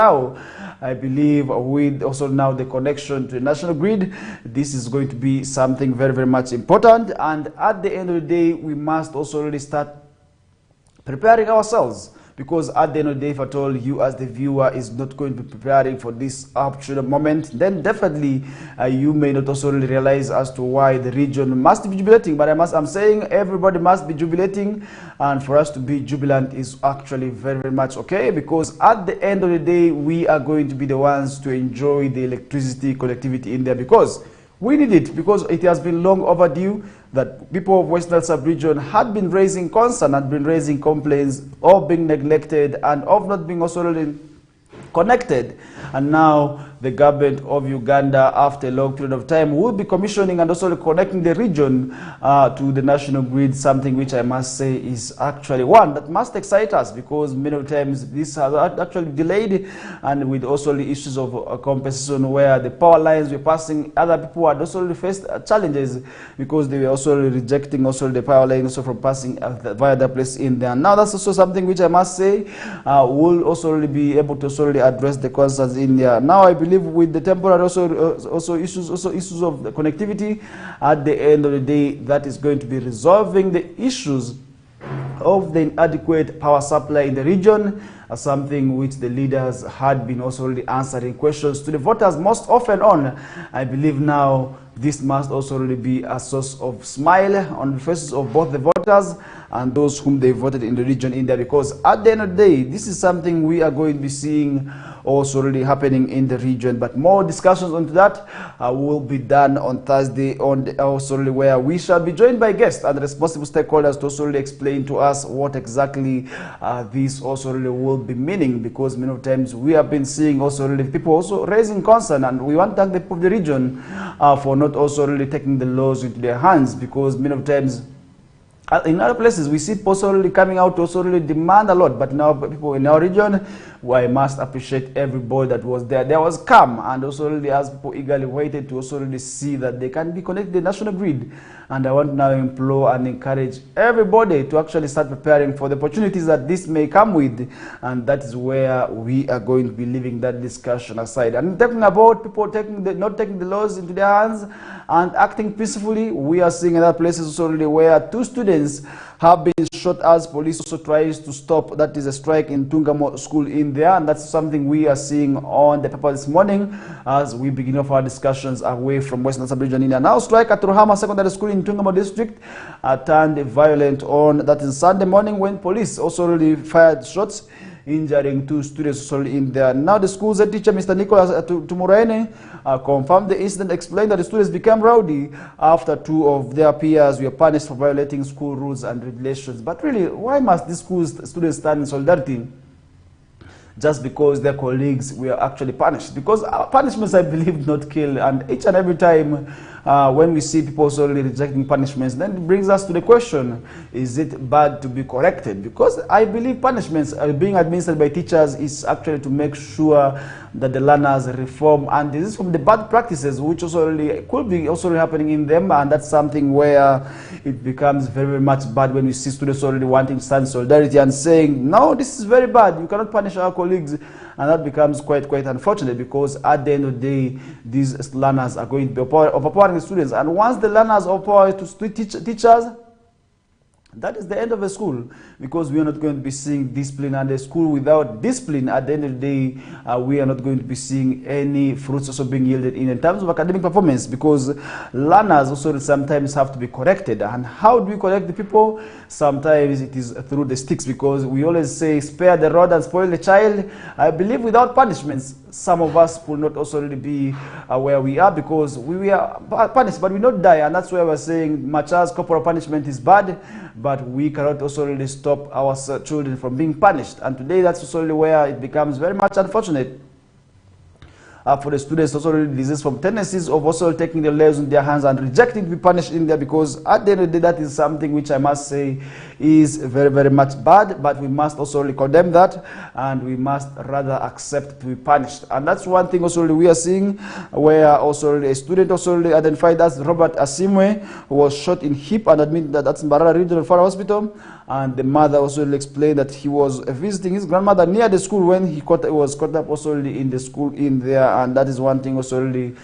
now, I believe with also now the connection to the national grid, this is going to be something very, very much important. And at the end of the day, we must also really start preparing ourselves, because at the end of the day, if at all you as the viewer is not going to be preparing for this opportune moment, then definitely you may not also really realize as to why the region must be jubilating. But I'm saying everybody must be jubilating, and for us to be jubilant is actually very, very much okay, because at the end of the day, we are going to be the ones to enjoy the electricity connectivity in there, because we need it, because it has been long overdue that people of Western Sub-region had been raising concern, had been raising complaints of being neglected and of not being also really connected. And now the government of Uganda, after a long period of time, will be commissioning and also connecting the region to the national grid, something which I must say is actually one that must excite us, because many times this has actually delayed, and with also the issues of compensation where the power lines were passing, other people had also faced challenges because they were also rejecting also the power line also from passing via the place in there. Now that's also something which I must say will also really be able to also really address the concerns in there. Now I believe with the temporary also issues of the connectivity, at the end of the day, that is going to be resolving the issues of the inadequate power supply in the region, something which the leaders had been also really answering questions to the voters most often on. I believe now this must also really be a source of smile on the faces of both the voters and those whom they voted in the region in there, because at the end of the day, this is something we are going to be seeing also really happening in the region. But more discussions onto that will be done on Thursday, also really where we shall be joined by guests and responsible stakeholders to also really explain to us what exactly this also really will be meaning, because many times we have been seeing also really people also raising concern, and we want to thank the people of the region for not also really taking the laws into their hands, because many times in other places we see people also really coming out to also really demand a lot, but now people in our region, I must appreciate everybody that was there. There was calm, and also really as people eagerly waited to also really see that they can be connected to the national grid. And I want to now implore and encourage everybody to actually start preparing for the opportunities that this may come with, and that is where we are going to be leaving that discussion aside. And talking about people not taking the laws into their hands and acting peacefully, we are seeing in other places also really where 2 students have been shot as police also tries to stop, that is a strike in Tungamo school in there, and that's something we are seeing on the paper this morning as we begin off our discussions away from Western Sub-region in there. Now strike at Ruhama Secondary School in Tungamo district turned violent on that is Sunday morning, when police also really fired shots injuring 2 students in there. Now the school's head teacher, Mr. Nicholas Tumuraine, confirmed the incident, explained that the students became rowdy after 2 of their peers were punished for violating school rules and regulations. But really, why must these students stand in solidarity just because their colleagues were actually punished? Because punishments, I believe, not kill, and each and every time when we see people solely rejecting punishments, then it brings us to the question, is it bad to be corrected? Because I believe punishments being administered by teachers is actually to make sure that the learners reform, and this is from the bad practices which also really could be also happening in them, and that's something where it becomes very, very much bad when we see students already wanting to stand in solidarity and saying, no, this is very bad, you cannot punish our colleagues. And that becomes quite unfortunate, because at the end of the day, these learners are going to be overpowering the students. And once the learners overpower to teachers, that is the end of the school, because we are not going to be seeing discipline, and the school without discipline, at the end of the day, we are not going to be seeing any fruits also being yielded in terms of academic performance, because learners also sometimes have to be corrected. And how do we correct the people? Sometimes it is through the sticks, because we always say spare the rod and spoil the child. I believe without punishments, some of us will not also really be where we are, because we are punished but we not die, and that's why we're saying much as corporal punishment is bad, but we cannot also really stop our children from being punished. And today that's also really where it becomes very much unfortunate for the students also really desist from tendencies of also taking their lives in their hands and rejecting to be punished in there, because at the end of the day, that is something which I must say is very, very much bad. But we must also really condemn that, and we must rather accept to be punished. And that's one thing also really we are seeing, where also really a student also really identified as Robert Asimwe, who was shot in hip and admitted that that's in Mbarara Regional Hospital. And the mother also explained that he was visiting his grandmother near the school when he was caught up also in the school in there, and that is one thing also really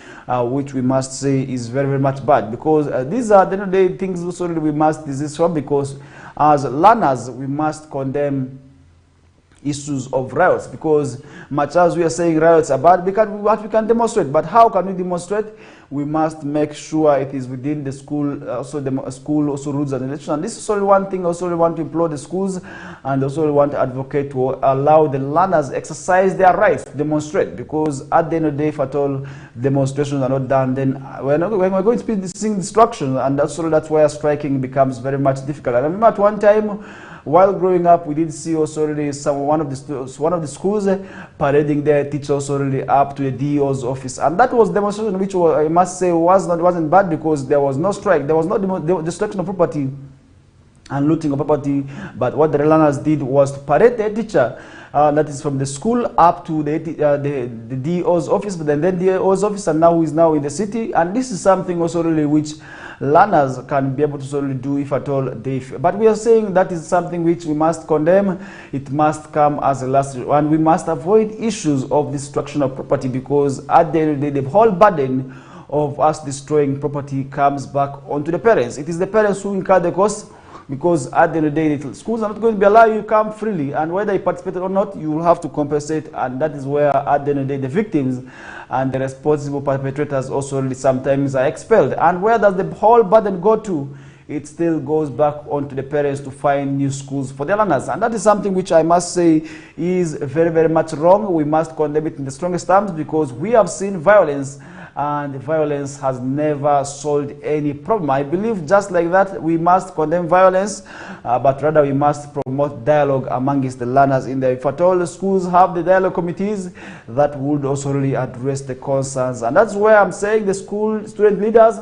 which we must say is very, very much bad, because these are the things also really we must desist from, because as learners we must condemn issues of riots, because much as we are saying riots are bad, we can demonstrate, but how can we demonstrate? We must make sure it is within the school, also the school also rules and regulations. And this is only one thing also we want to implore the schools, and also we want to advocate to allow the learners exercise their rights to demonstrate, because at the end of the day, if at all demonstrations are not done, then we're going to be seeing destruction, and that's where striking becomes very much difficult. I remember at one time, while growing up, we did see also really one of the schools parading their teachers already up to the DEO's office, and that was demonstration which I must say wasn't bad, because there was no strike, there was no destruction of property and looting of property. But what the learners did was to parade their teacher, that is from the school up to the DEO's office, but then the DEO's office, and now is now in the city, and this is something also really which learners can be able to solely do if at all they but we are saying that is something which we must condemn. It must come as a last, and we must avoid issues of destruction of property, because at the end of the day, the whole burden of us destroying property comes back onto the parents. It is the parents who incur the cost, because at the end of the day, the schools are not going to be allowed you to come freely, and whether you participate or not, you will have to compensate, and that is where at the end of the day, the victims and the responsible perpetrators also sometimes are expelled. And where does the whole burden go to? It still goes back onto the parents to find new schools for their learners, and that is something which I must say is very, very much wrong. We must condemn it in the strongest terms, because we have seen violence, and violence has never solved any problem. I believe just like that, we must condemn violence, but rather we must promote dialogue amongst the learners in there. If at all the schools have the dialogue committees, that would also really address the concerns, and that's where I'm saying the school student leaders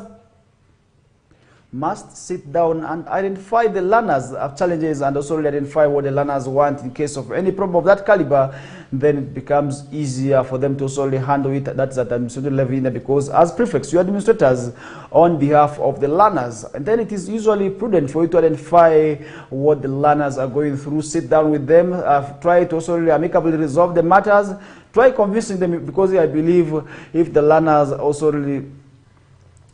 must sit down and identify the learners' challenges, and also identify what the learners want in case of any problem of that caliber. Then it becomes easier for them to solely handle it. That's at administrative level, because as prefects, you are administrators on behalf of the learners, and then it is usually prudent for you to identify what the learners are going through, sit down with them, try to also amicably resolve the matters, try convincing them, because I believe if the learners also really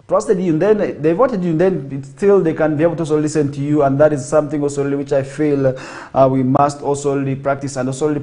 trusted you, and then they voted you, and then still they can be able to also listen to you, and that is something also which I feel we must also practice and also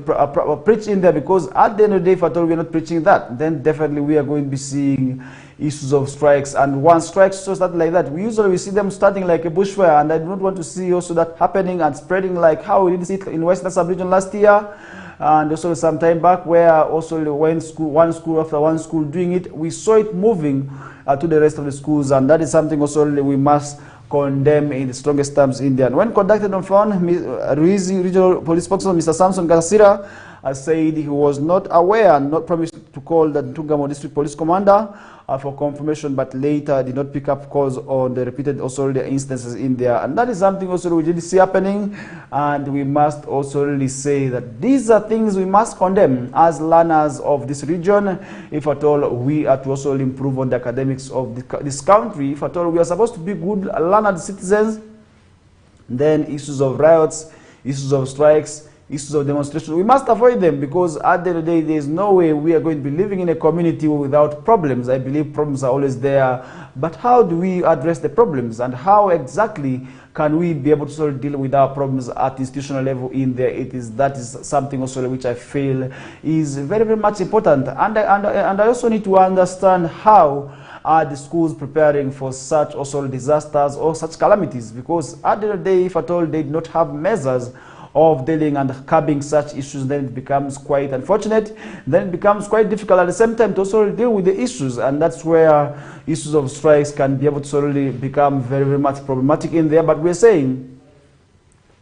preach in there, because at the end of the day, if at all we are not preaching that, then definitely we are going to be seeing issues of strikes, and once strikes so start like that, we usually see them starting like a bushfire, and I do not want to see also that happening and spreading like how we did see it in Western Sub-region last year. And also some time back, where also one school after one school doing it, we saw it moving to the rest of the schools, and that is something also we must condemn in the strongest terms in there. And when conducted on phone, Ruizi Regional Police Spokesman Mr. Samson Gasira said he was not aware and not promised to call the Ntungamo District Police Commander for confirmation, but later did not pick up calls on the repeated also the instances in there, and that is something also we did see happening, and we must also really say that these are things we must condemn as learners of this region. If at all we are to also improve on the academics of this country, if at all we are supposed to be good learned citizens, then issues of riots, issues of strikes, issues of demonstration, we must avoid them, because at the end of the day, there is no way we are going to be living in a community without problems. I believe problems are always there, but how do we address the problems, and how exactly can we be able to sort of deal with our problems at institutional level in there? That is something also which I feel is very, very much important, and I also need to understand how are the schools preparing for such also disasters or such calamities, because at the end of the day, if at all they do not have measures of dealing and curbing such issues, then it becomes quite unfortunate. Then it becomes quite difficult at the same time to also deal with the issues, and that's where issues of strikes can be able to solely become very, very much problematic in there. But we're saying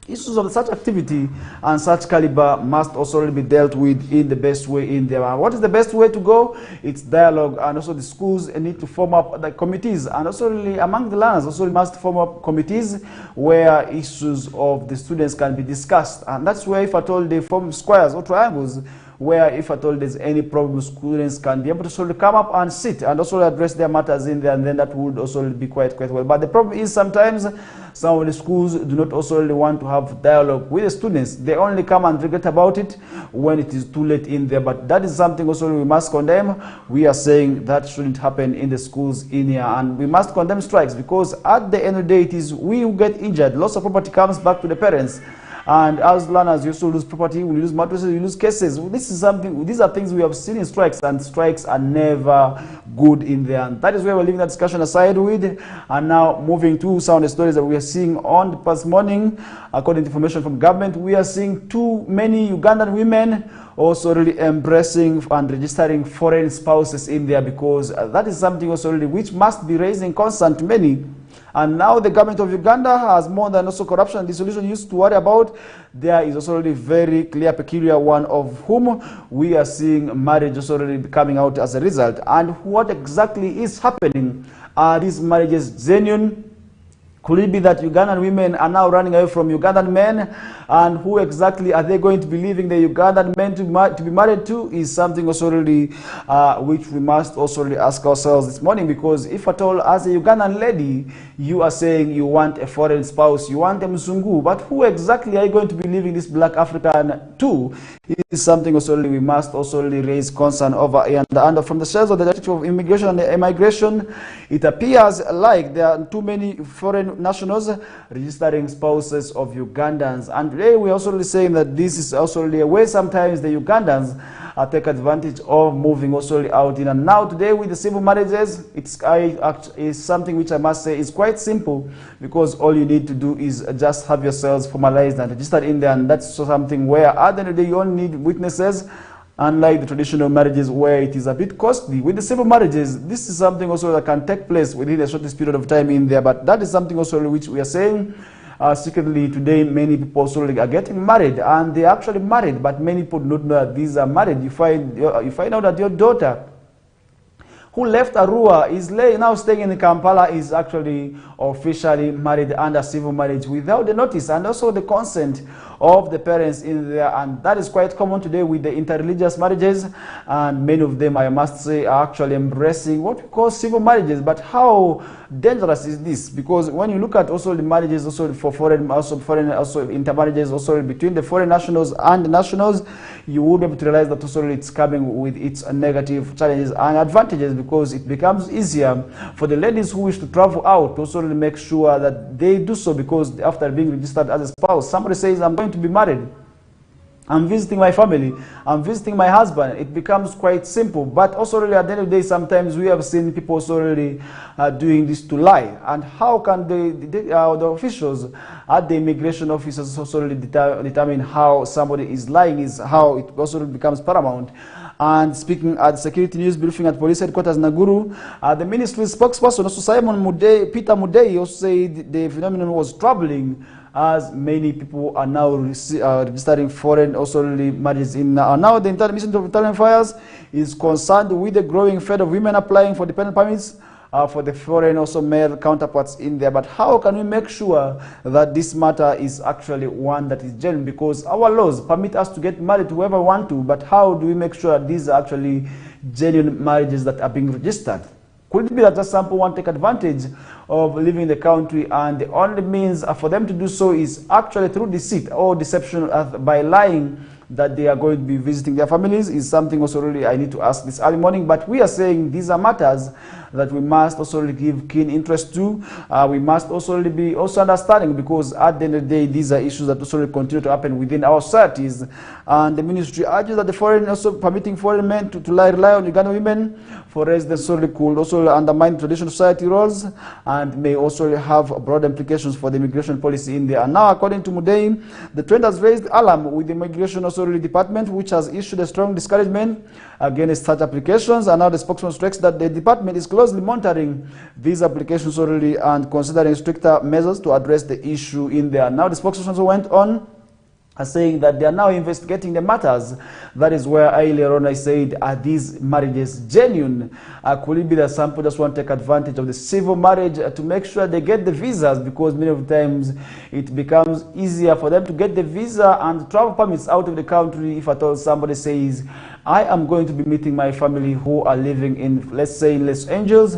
issues of such activity and such caliber must also be dealt with in the best way in there. And what is the best way to go? It's dialogue, and also the schools need to form up the committees, and also really among the learners also must form up committees where issues of the students can be discussed, and that's where if at all they form squares or triangles where if at all there's any problem, students can be able to sort of come up and sit and also address their matters in there, and then that would also be quite well. But the problem is sometimes some of the schools do not also really want to have dialogue with the students. They only come and regret about it when it is too late in there. But that is something also we must condemn. We are saying that shouldn't happen in the schools in here, and we must condemn strikes, because at the end of the day it is we who get injured. Loss of property comes back to the parents. And as learners, you also lose property, we lose mattresses, you lose cases. This is something, these are things we have seen in strikes, and strikes are never good in there. And that is where we're leaving that discussion aside with. And now moving to some of the stories that we are seeing on the past morning. According to information from government, we are seeing too many Ugandan women also really embracing and registering foreign spouses in there, because that is something also really which must be raising concern to many. And now the government of Uganda has more than also corruption and dissolution used to worry about. There is also already very clear, peculiar one of whom we are seeing marriage also already coming out as a result. And what exactly is happening? Are these marriages genuine? Could it be that Ugandan women are now running away from Ugandan men? And who exactly are they going to be leaving the Ugandan men to be married to is something also really which we must also really ask ourselves this morning. Because if at all, as a Ugandan lady, you are saying you want a foreign spouse, you want a Mzungu, but who exactly are you going to be leaving this black African to? Is something also really we must also really raise concern over. And from the shelves of the Directorate of Immigration and Immigration, it appears like there are too many foreign nationals registering spouses of Ugandans. And today we are also really saying that this is also really a way sometimes the Ugandans take advantage of moving also really out in. And now today with the civil marriages, it's something which I must say is quite simple, because all you need to do is just have yourselves formalized and registered in there. And that's something where at the end of the day you only need witnesses. Unlike the traditional marriages where it is a bit costly, with the civil marriages, this is something also that can take place within the shortest period of time in there. But that is something also which we are saying secretly today many people also are getting married, and they are actually married, but many people do not know that these are married. You find out that your daughter who left Arua is now staying in Kampala is actually officially married under civil marriage without the notice and also the consent of the parents in there. And that is quite common today with the interreligious marriages, and many of them, I must say, are actually embracing what we call civil marriages. But how dangerous is this? Because when you look at also the marriages also for foreign intermarriages also between the foreign nationals and the nationals, you will be able to realize that also it's coming with its negative challenges and advantages, because it becomes easier for the ladies who wish to travel out to also make sure that they do so, because after being registered as a spouse, somebody says, I'm going to be married, I'm visiting my family, I'm visiting my husband, it becomes quite simple. But also really at the end of the day, sometimes we have seen people also really doing this to lie. And how can the officials at the immigration offices also really determine how somebody is lying, is how it also becomes paramount. And speaking at security news briefing at police headquarters Naguru, the ministry's spokesperson also Peter Mudei also said the phenomenon was troubling, as many people are now registering foreign also marriages in now the Ministry of Internal Affairs is concerned with the growing fate of women applying for dependent permits for the foreign also male counterparts in there. But how can we make sure that this matter is actually one that is genuine? Because our laws permit us to get married to whoever we want to, but how do we make sure that these are actually genuine marriages that are being registered? Could it be that just some people want to take advantage of living in the country, and the only means for them to do so is actually through deceit or deception by lying that they are going to be visiting their families? Is something also really I need to ask this early morning. But we are saying these are matters that we must also really give keen interest to. We must also really be also understanding, because at the end of the day, these are issues that also really continue to happen within our societies. And the ministry urges that the foreign also permitting foreign men to rely on Ugandan women for residence solely could also undermine traditional society roles and may also have broad implications for the immigration policy in there. And now, according to Mudei, the trend has raised alarm with the immigration also really department, which has issued a strong discouragement against such applications. And now the spokesman stressed that the department is closely monitoring these applications already and considering stricter measures to address the issue in there. Now the spokesman also went on are saying that they are now investigating the matters. That is where earlier on I said, are these marriages genuine? Could it be that some people just want to take advantage of the civil marriage to make sure they get the visas, because many of the times it becomes easier for them to get the visa and travel permits out of the country if at all somebody says, I am going to be meeting my family who are living in, let's say, in Los Angeles,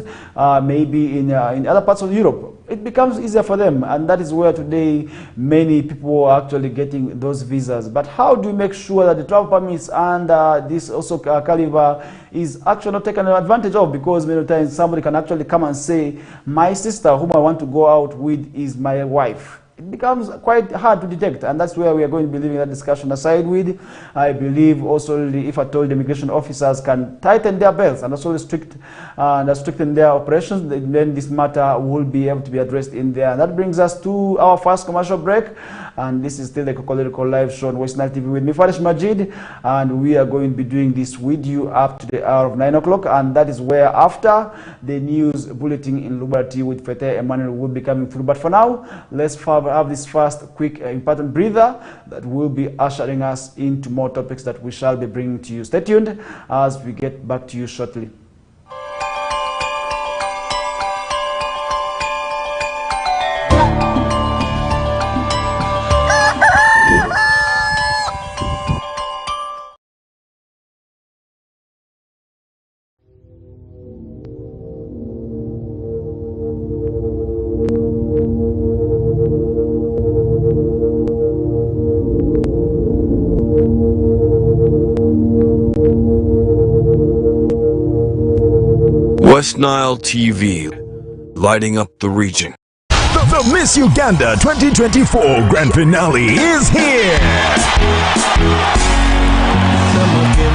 maybe in other parts of Europe. It becomes easier for them, and that is where today many people are actually getting those visas. But how do you make sure that the travel permits and this also caliber is actually not taken advantage of? Because many times somebody can actually come and say, my sister whom I want to go out with is my wife. It becomes quite hard to detect, and that's where we are going to be leaving that discussion aside with. I believe also, if at all the immigration officers can tighten their belts and also stricten their operations, then this matter will be able to be addressed in there. And that brings us to our first commercial break, and this is still the KOKOLIRIKO live show on West Nile TV with me, Farish Majid, and we are going to be doing this with you up to the hour of 9 o'clock, and that is where after the news bulletin in Lubarati with Fete Emmanuel will be coming through. But for now, let's have this first quick important breather that will be ushering us into more topics that we shall be bringing to you. Stay tuned as we get back to you shortly. West Nile TV, lighting up the region. The Miss Uganda 2024 Grand Finale is here!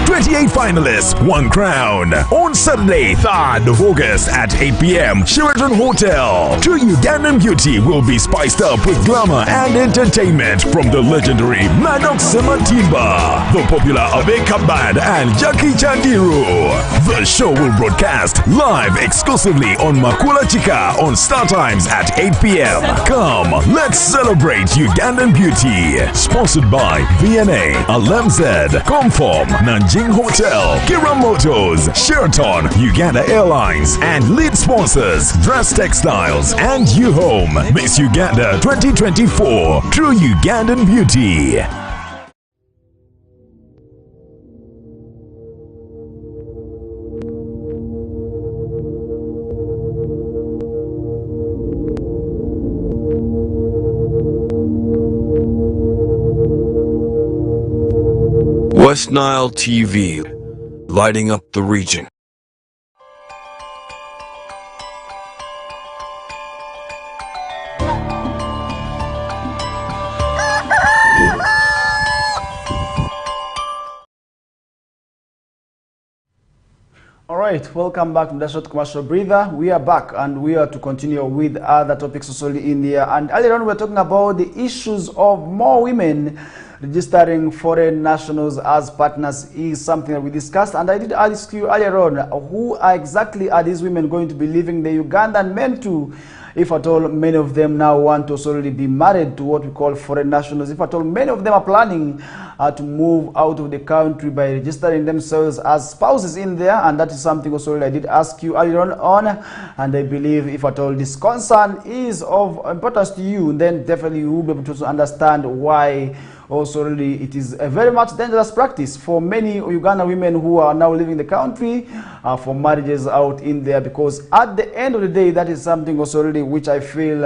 28 finalists, one crown. On Saturday, 3rd of August at 8 p.m. Sheraton Hotel. True Ugandan beauty will be spiced up with glamour and entertainment from the legendary Maddox Sematimba, the popular Abe Kabad and Jackie Chandiru. The show will broadcast live exclusively on Makula Chika on Star Times at 8 p.m. Come, let's celebrate Ugandan beauty. Sponsored by VNA, Alemzed, Comform, Nanjing Hotel, Kira Motors, Sheraton, Uganda Airlines, and lead sponsors Dress Textiles and U Home. Miss Uganda 2024, True Ugandan Beauty. West Nile TV, lighting up the region. All right, welcome back to the short commercial breather. We are back and we are to continue with other topics also in here. And earlier on we were talking about the issues of more women registering foreign nationals as partners is something that we discussed, and I did ask you earlier on, who exactly are these women going to be leaving the Ugandan men to, if at all many of them now want to already be married to what we call foreign nationals, if at all many of them are planning to move out of the country by registering themselves as spouses in there, and that is something also I did ask you earlier on, and I believe if at all this concern is of importance to you, then definitely you will be able to understand why also really it is a very much dangerous practice for many Ugandan women who are now leaving the country for marriages out in there, because at the end of the day that is something also really which I feel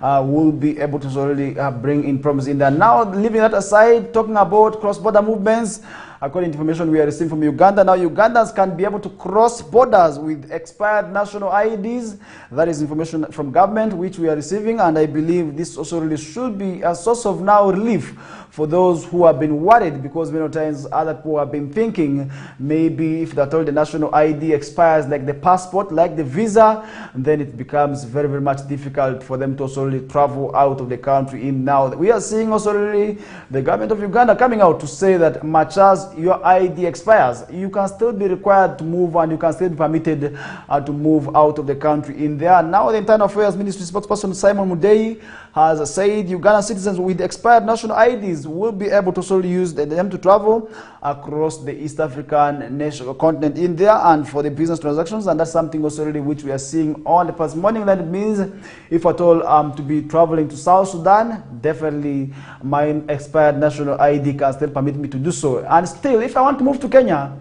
will be able to really bring in problems in there. Now leaving that aside, talking about cross-border movements, according to information we are receiving from Uganda, now Ugandans can be able to cross borders with expired national IDs. That is information from government which we are receiving, and I believe this also really should be a source of now relief for those who have been worried, because many times other people have been thinking maybe if they told the national ID ID expires, like the passport, like the visa, then it becomes very, very much difficult for them to also really travel out of the country. In now, we are seeing also really the government of Uganda coming out to say that much as your ID expires, you can still be required to move and you can still be permitted to move out of the country in there. Now, the Internal Affairs Ministry spokesperson Simon Mudei has said Uganda citizens with expired national IDs will be able to also use them to travel across the East African national continent in there and for the business transactions, and that's something also really which we are seeing on the past morning. That means if at all to be traveling to South Sudan, definitely my expired national ID can still permit me to do so. And still, if I want to move to Kenya,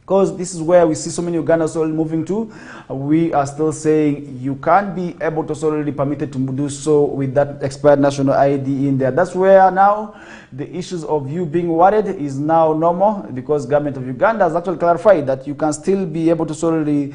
because this is where we see so many Ugandans all moving to, we are still saying you can't be able to already permitted to do so with that expired national ID in there. That's where now the issues of you being worried is now normal, because government of Uganda has actually clarified that you can still be able to already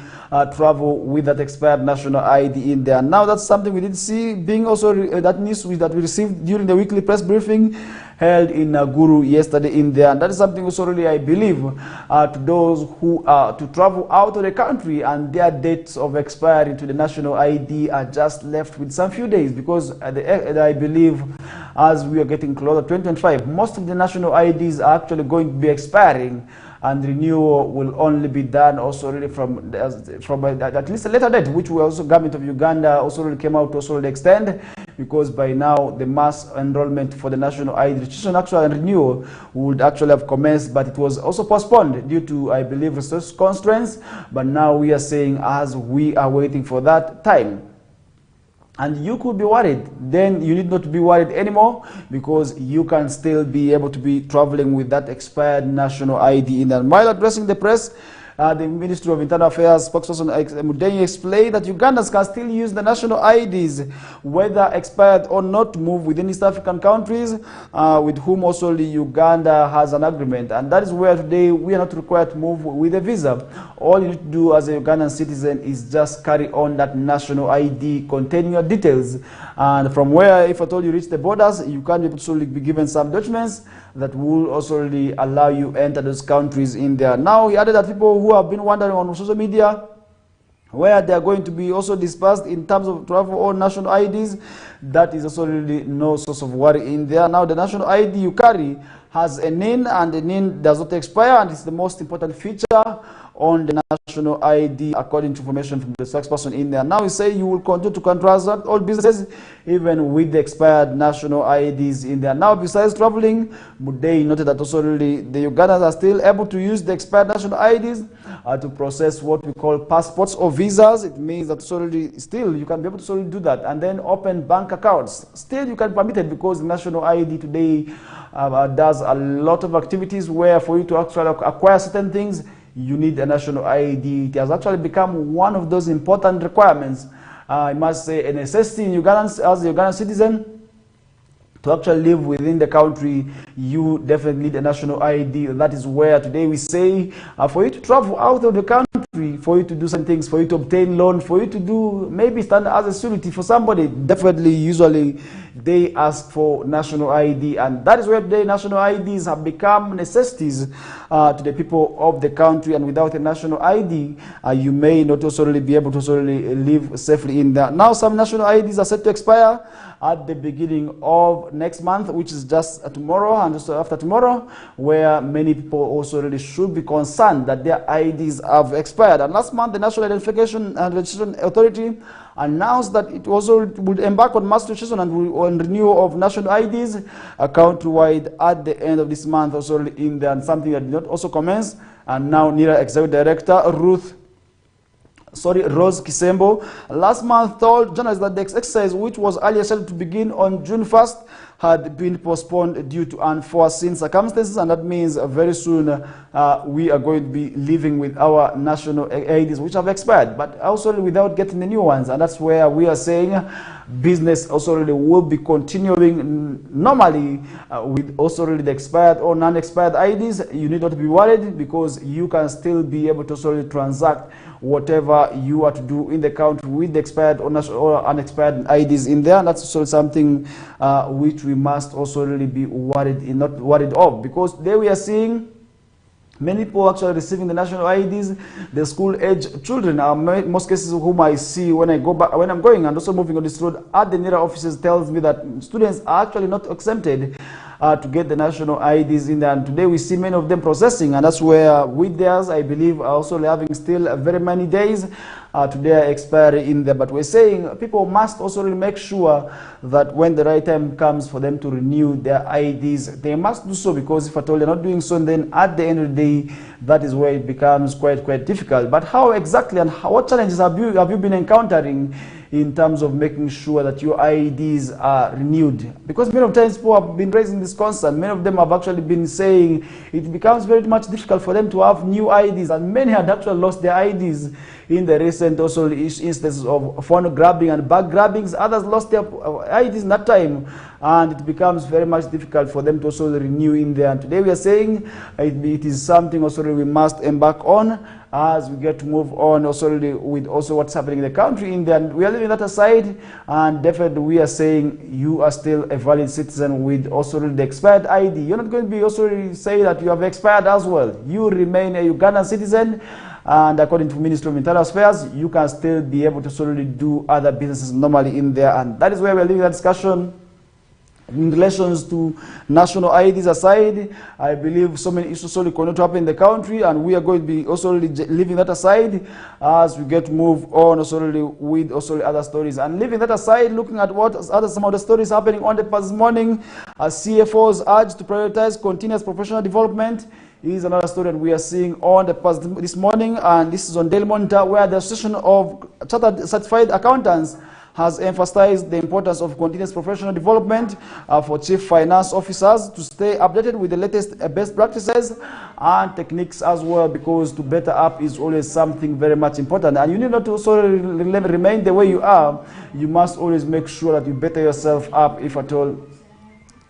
travel with that expired national ID in there. Now that's something we did see being also that news that we received during the weekly press briefing held in Guru yesterday in there, and that is something also really I believe to those who are to travel out of the country and their dates of expiry to the national ID are just left with some few days, because I believe as we are getting closer to 2025, most of the national IDs are actually going to be expiring, and renewal will only be done also really from at least a later date, which will also government of Uganda also really came out to also really extend, because by now the mass enrollment for the national ID registration actual renewal would actually have commenced, but it was also postponed due to, I believe, resource constraints. But now we are saying as we are waiting for that time. And you could be worried, then you need not to be worried anymore, because you can still be able to be traveling with that expired national ID in there. While addressing the press, the Ministry of Internal Affairs spokesperson Mudei explained that Ugandans can still use the national IDs, whether expired or not, to move within East African countries, with whom also Uganda has an agreement. And that is where today we are not required to move with a visa. All you need to do as a Ugandan citizen is just carry on that national ID containing your details. And from where, if at all you reach the borders, you can be given some documents that will also really allow you enter those countries in there. Now, he added that people who have been wondering on social media where they are going to be also dispersed in terms of travel or national IDs, that is also really no source of worry in there. Now, the national ID you carry has a NIN, and the NIN does not expire, and it's the most important feature on the national ID, according to information from the spokesperson in there. Now, he say you will continue to transact all businesses even with the expired national IDs in there. Now, besides traveling, Mudei noted that also really the Ugandans are still able to use the expired national IDs to process what we call passports or visas. It means that still you can be able to do that, and then open bank accounts. Still, you can permit it, because the national ID today does a lot of activities where for you to actually acquire certain things, you need a national ID. It has actually become one of those important requirements. I must say a necessity in Uganda as a Ugandan citizen. To actually live within the country, you definitely need a national ID. That is where today we say for you to travel out of the country, for you to do some things, for you to obtain loan, for you to do maybe stand as a security for somebody, definitely usually they ask for national ID. And that is where today national IDs have become necessities to the people of the country. And without a national ID, you may not also really be able to also really live safely in there. Now, some national IDs are set to expire at the beginning of next month, which is just tomorrow and also after tomorrow, where many people also really should be concerned that their IDs have expired. And last month, the National Identification and Registration Authority announced that it also would embark on mass registration and on renewal of national IDs countrywide at the end of this month, also in there, and something that did not also commence. And now, NIRA Executive Director Rose Kisembo last month told journalists that the exercise, which was earlier scheduled to begin on June 1st, had been postponed due to unforeseen circumstances, and that means very soon we are going to be living with our national IDs which have expired, but also without getting the new ones. And that's where we are saying business also really will be continuing normally with also really the expired or non-expired IDs. You need not to be worried, because you can still be able to also really transact whatever you are to do in the country with the expired or unexpired IDs in there. And that's also something which we must also really be not worried of, because there we are seeing Many people actually receiving the national IDs, the school-age children are most cases whom I see when I go back, when I'm going and also moving on this road at the NERA offices tells me that students are actually not exempted to get the national IDs in there. And today we see many of them processing, and that's where with theirs, I believe, are also having still very many days to their expiry in there. But we're saying people must also really make sure that when the right time comes for them to renew their IDs, they must do so, because if at all they're not doing so, then at the end of the day, that is where it becomes quite difficult. But how exactly and what challenges have you been encountering in terms of making sure that your IDs are renewed? Because many of times people have been raising this concern. Many of them have actually been saying it becomes very much difficult for them to have new IDs, and many had actually lost their IDs in the recent also instances of phone grabbing and bag grabbings. Others lost their IDs in that time, and it becomes very much difficult for them to also renew in there. And today we are saying it is something also we must embark on as we get to move on also with also what's happening in the country in there. And we are leaving that aside, and definitely we are saying you are still a valid citizen with also the expired ID. You're not going to be also say that you have expired as well. You remain a Ugandan citizen, and according to Ministry of Internal Affairs, you can still be able to solely do other businesses normally in there. And that is where we're leaving that discussion. In relations to national IDs aside, I believe so many issues solely continue to happen in the country, and we are going to be also leaving that aside as we get to move on also with also other stories. And leaving that aside, looking at what other some of the stories happening on the past morning, as CFOs urged to prioritize continuous professional development is another story that we are seeing on the past this morning, and this is on Daily Monitor, where the Association of Chartered Certified Accountants has emphasized the importance of continuous professional development for chief finance officers to stay updated with the latest best practices and techniques as well, because to better up is always something very much important. And you need not to also remain the way you are. You must always make sure that you better yourself up if at all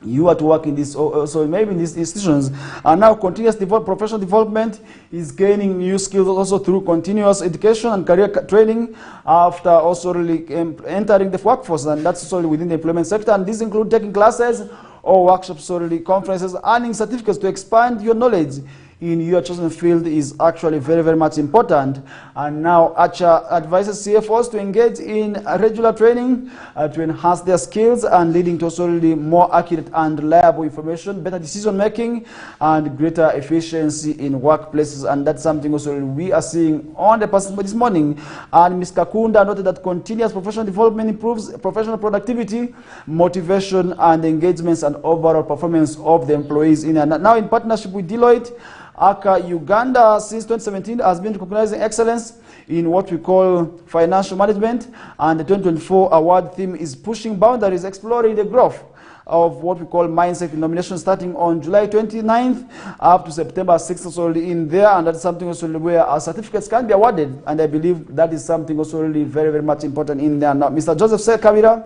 you are to work in this, so maybe in these institutions. And now continuous professional development is gaining new skills also through continuous education and career training after also really entering the workforce, and that's also within the employment sector. And these include taking classes or workshops, or really conferences, earning certificates to expand your knowledge in your chosen field is actually very much important. And now ACHA advises CFOs to engage in regular training to enhance their skills and leading to also really more accurate and reliable information, better decision making, and greater efficiency in workplaces. And that's something also we are seeing on the person this morning. And Ms. Kakunda noted that continuous professional development improves professional productivity, motivation, and engagements and overall performance of the employees in. And now in partnership with Deloitte, ACA Uganda since 2017 has been recognizing excellence in what we call financial management, and the 2024 award theme is pushing boundaries, exploring the growth of what we call mindset. Nomination starting on July 29th up to September 6th also in there, and that's something also where our certificates can be awarded, and I believe that is something also really very much important in there. Now, Mr. Joseph Sekabira,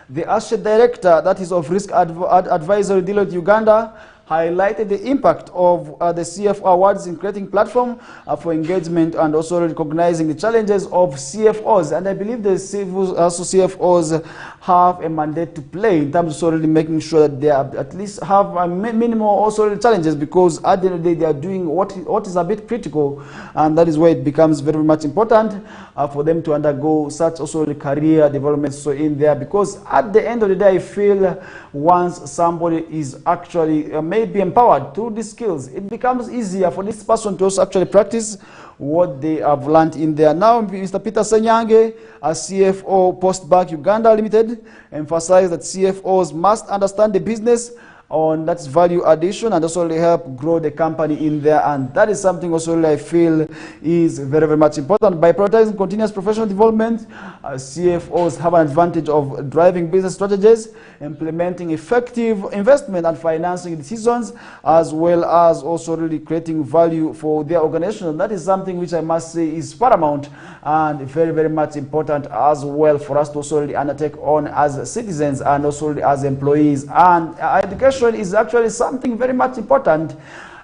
the Associate Director, that is of Risk Advisory Deloitte Uganda, highlighted the impact of the CFO Awards in creating platform for engagement and also recognizing the challenges of CFOs. And I believe the CFOs have a mandate to play in terms of already making sure that they at least have a minimal also challenges, because at the end of the day they are doing what is a bit critical, and that is where it becomes very much important for them to undergo such also the career development so in there, because at the end of the day I feel once somebody is actually may be empowered through these skills, it becomes easier for this person to also actually practice what they have learned in there. Now, Mr. Peter Senyange, a CFO Postbank Uganda Limited, emphasized that CFOs must understand the business on that's value addition and also help grow the company in there, and that is something also I feel is very much important. By prioritizing continuous professional development, CFOs have an advantage of driving business strategies, implementing effective investment and financing decisions, as well as also really creating value for their organization. And that is something which I must say is paramount and very much important as well for us to also really undertake on as citizens and also really as employees. And education is actually something very much important,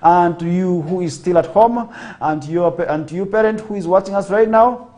and to you who is still at home, and to you parent who is watching us right now,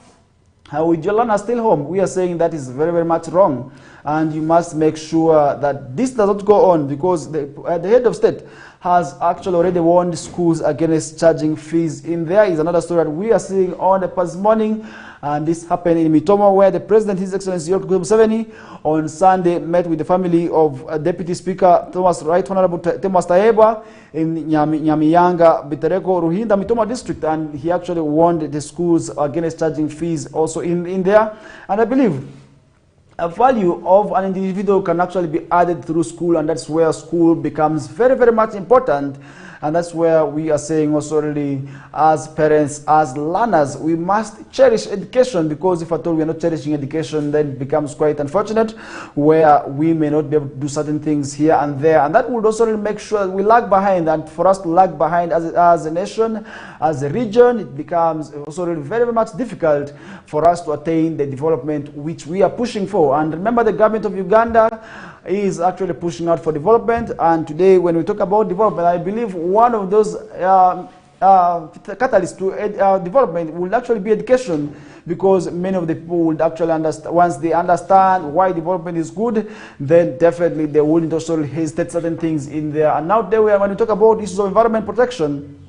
with your learner still home, we are saying that is very much wrong, and you must make sure that this does not go on, because the head of state has actually already warned schools against charging fees in there. Is another story that we are seeing on the past morning. And this happened in Mitoma, where the President, His Excellency Yoweri Museveni, on Sunday met with the family of Deputy Speaker Right Honorable Thomas Tayebwa in Nyamiyanga, Bitereko, Ruhinda, Mitoma district, and he actually warned the schools against charging fees also in there. And I believe a value of an individual can actually be added through school, and that's where school becomes very, very much important. And that's where we are saying also really, as parents, as learners, we must cherish education, because if at all we are not cherishing education, then it becomes quite unfortunate where we may not be able to do certain things here and there. And that would also really make sure we lag behind, and for us to lag behind as a nation, as a region, it becomes also really very, very much difficult for us to attain the development which we are pushing for. And remember, the government of Uganda is actually pushing out for development, and today when we talk about development, I believe one of those catalysts to development will actually be education, because many of the people would actually understand. Once they understand why development is good, then definitely they wouldn't also hesitate certain things in there. And now there, when we talk about issues of environment protection,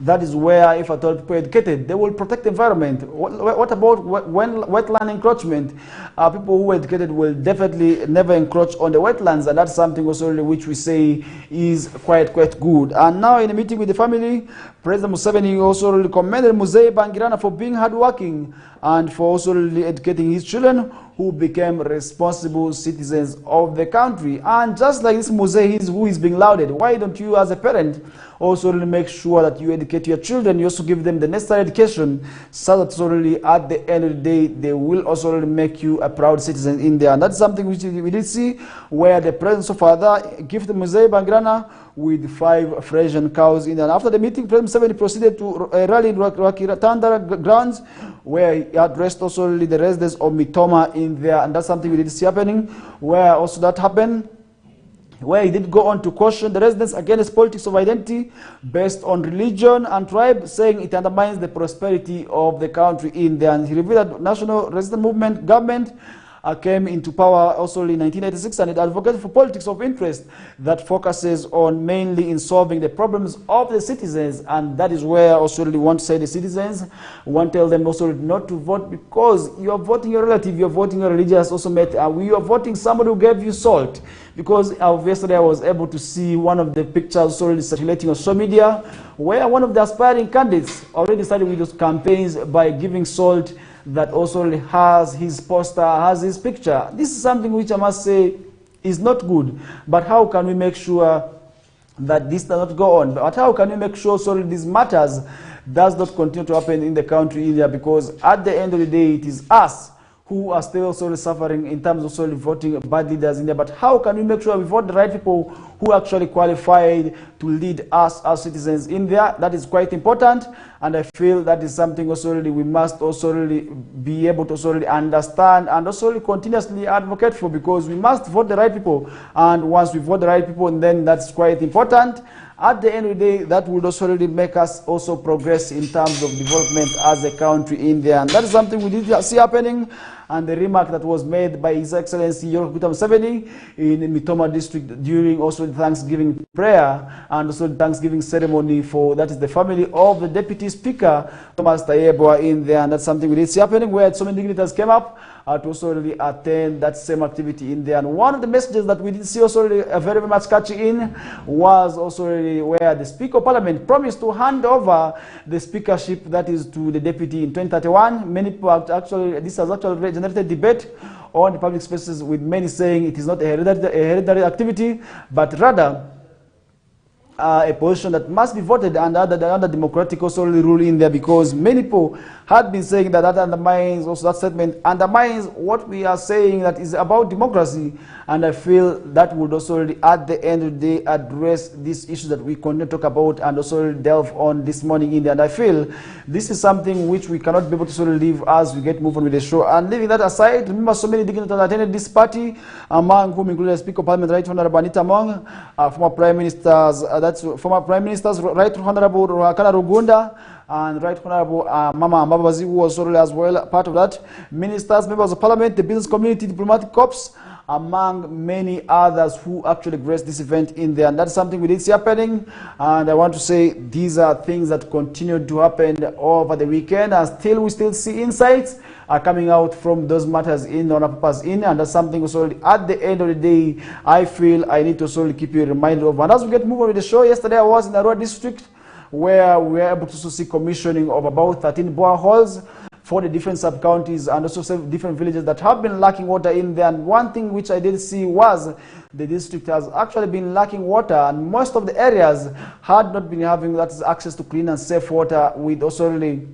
that is where, if at all people are educated, they will protect the environment. What about wetland encroachment? People who are educated will definitely never encroach on the wetlands, and that's something also really which we say is quite good. And now, in a meeting with the family, President Museveni also really commended Muzehe Bangirana for being hardworking and for also really educating his children, who became responsible citizens of the country. And just like this Muzehe who is being lauded, why don't you as a parent also really make sure that you educate your children, you also give them the necessary education, so that so really at the end of the day they will also really make you a proud citizen in there. And that's something which we did see, where the President so far gifted Muzehe Bangirana with 5 Frisian cows in there. And after the meeting, President Museveni proceeded to a rally in Rakiratanda grounds, where he addressed also really the residents of Mitoma in there. And that's something we did see happening, where also that happened, where he did go on to caution the residents against politics of identity based on religion and tribe, saying it undermines the prosperity of the country in there. And he revealed that National Resistance Movement government came into power also in 1986, and it advocated for politics of interest that focuses on mainly in solving the problems of the citizens. And that is where also we want to say the citizens, we want to tell them also not to vote because you are voting your relative, you are voting your religious also mate, you are voting somebody who gave you salt. Because yesterday I was able to see one of the pictures already circulating on social media, where one of the aspiring candidates already started with those campaigns by giving salt that also has his poster, has his picture. This is something which I must say is not good. But how can we make sure that this does not go on? But how can we make sure these matters does not continue to happen in the country India? Because at the end of the day, it is us who are still suffering in terms of voting bad leaders in there. But how can we make sure we vote the right people who actually qualified to lead us as citizens in there? That is quite important, and I feel that is something also really we must also really be able to also really understand and also really continuously advocate for, because we must vote the right people, and once we vote the right people, then that's quite important. At the end of the day, that would also really make us also progress in terms of development as a country in there. And that is something we did see happening. And the remark that was made by His Excellency Yoweri Museveni in Mitoma district during also the Thanksgiving prayer and also the Thanksgiving ceremony for, that is the family of the Deputy Speaker Thomas Tayebwa in there. And that's something we did see happening, where so many dignitaries came up to also really attend that same activity in there. And one of the messages that we did see also really very, very much catching in was also really where the Speaker of Parliament promised to hand over the speakership, that is to the deputy, in 2031. Many people actually, this has actually generated debate on the public spaces, with many saying it is not a hereditary activity, but rather a position that must be voted under democratic also rule in there, because many people had been saying that that undermines, also that statement undermines what we are saying that is about democracy. And I feel that would also really, at the end of the day, address these issues that we continue to talk about and also delve on this morning in there. And I feel this is something which we cannot be able to sort of leave as we get moving with the show. And leaving that aside, remember so many dignitaries attended this party, among whom included Speaker of Parliament Right Honorable Anita Among, former Prime Ministers, former Prime Ministers Right Honorable Kana Rugunda, and Right Honorable Mama Mbabazi, who was as well part of that. Ministers, members of Parliament, the business community, diplomatic corps, among many others who actually graced this event in there. And that's something we did see happening. And I want to say these are things that continue to happen over the weekend. And still, we still see insights are coming out from those matters in on papers in. And that's something also at the end of the day, I feel I need to also keep you reminded of. And as we get moving with the show, yesterday I was in the Arua district where we were able to see commissioning of about 13 boreholes for the different sub-counties and also some different villages that have been lacking water in there. And one thing which I did see was the district has actually been lacking water, and most of the areas had not been having that access to clean and safe water, with also really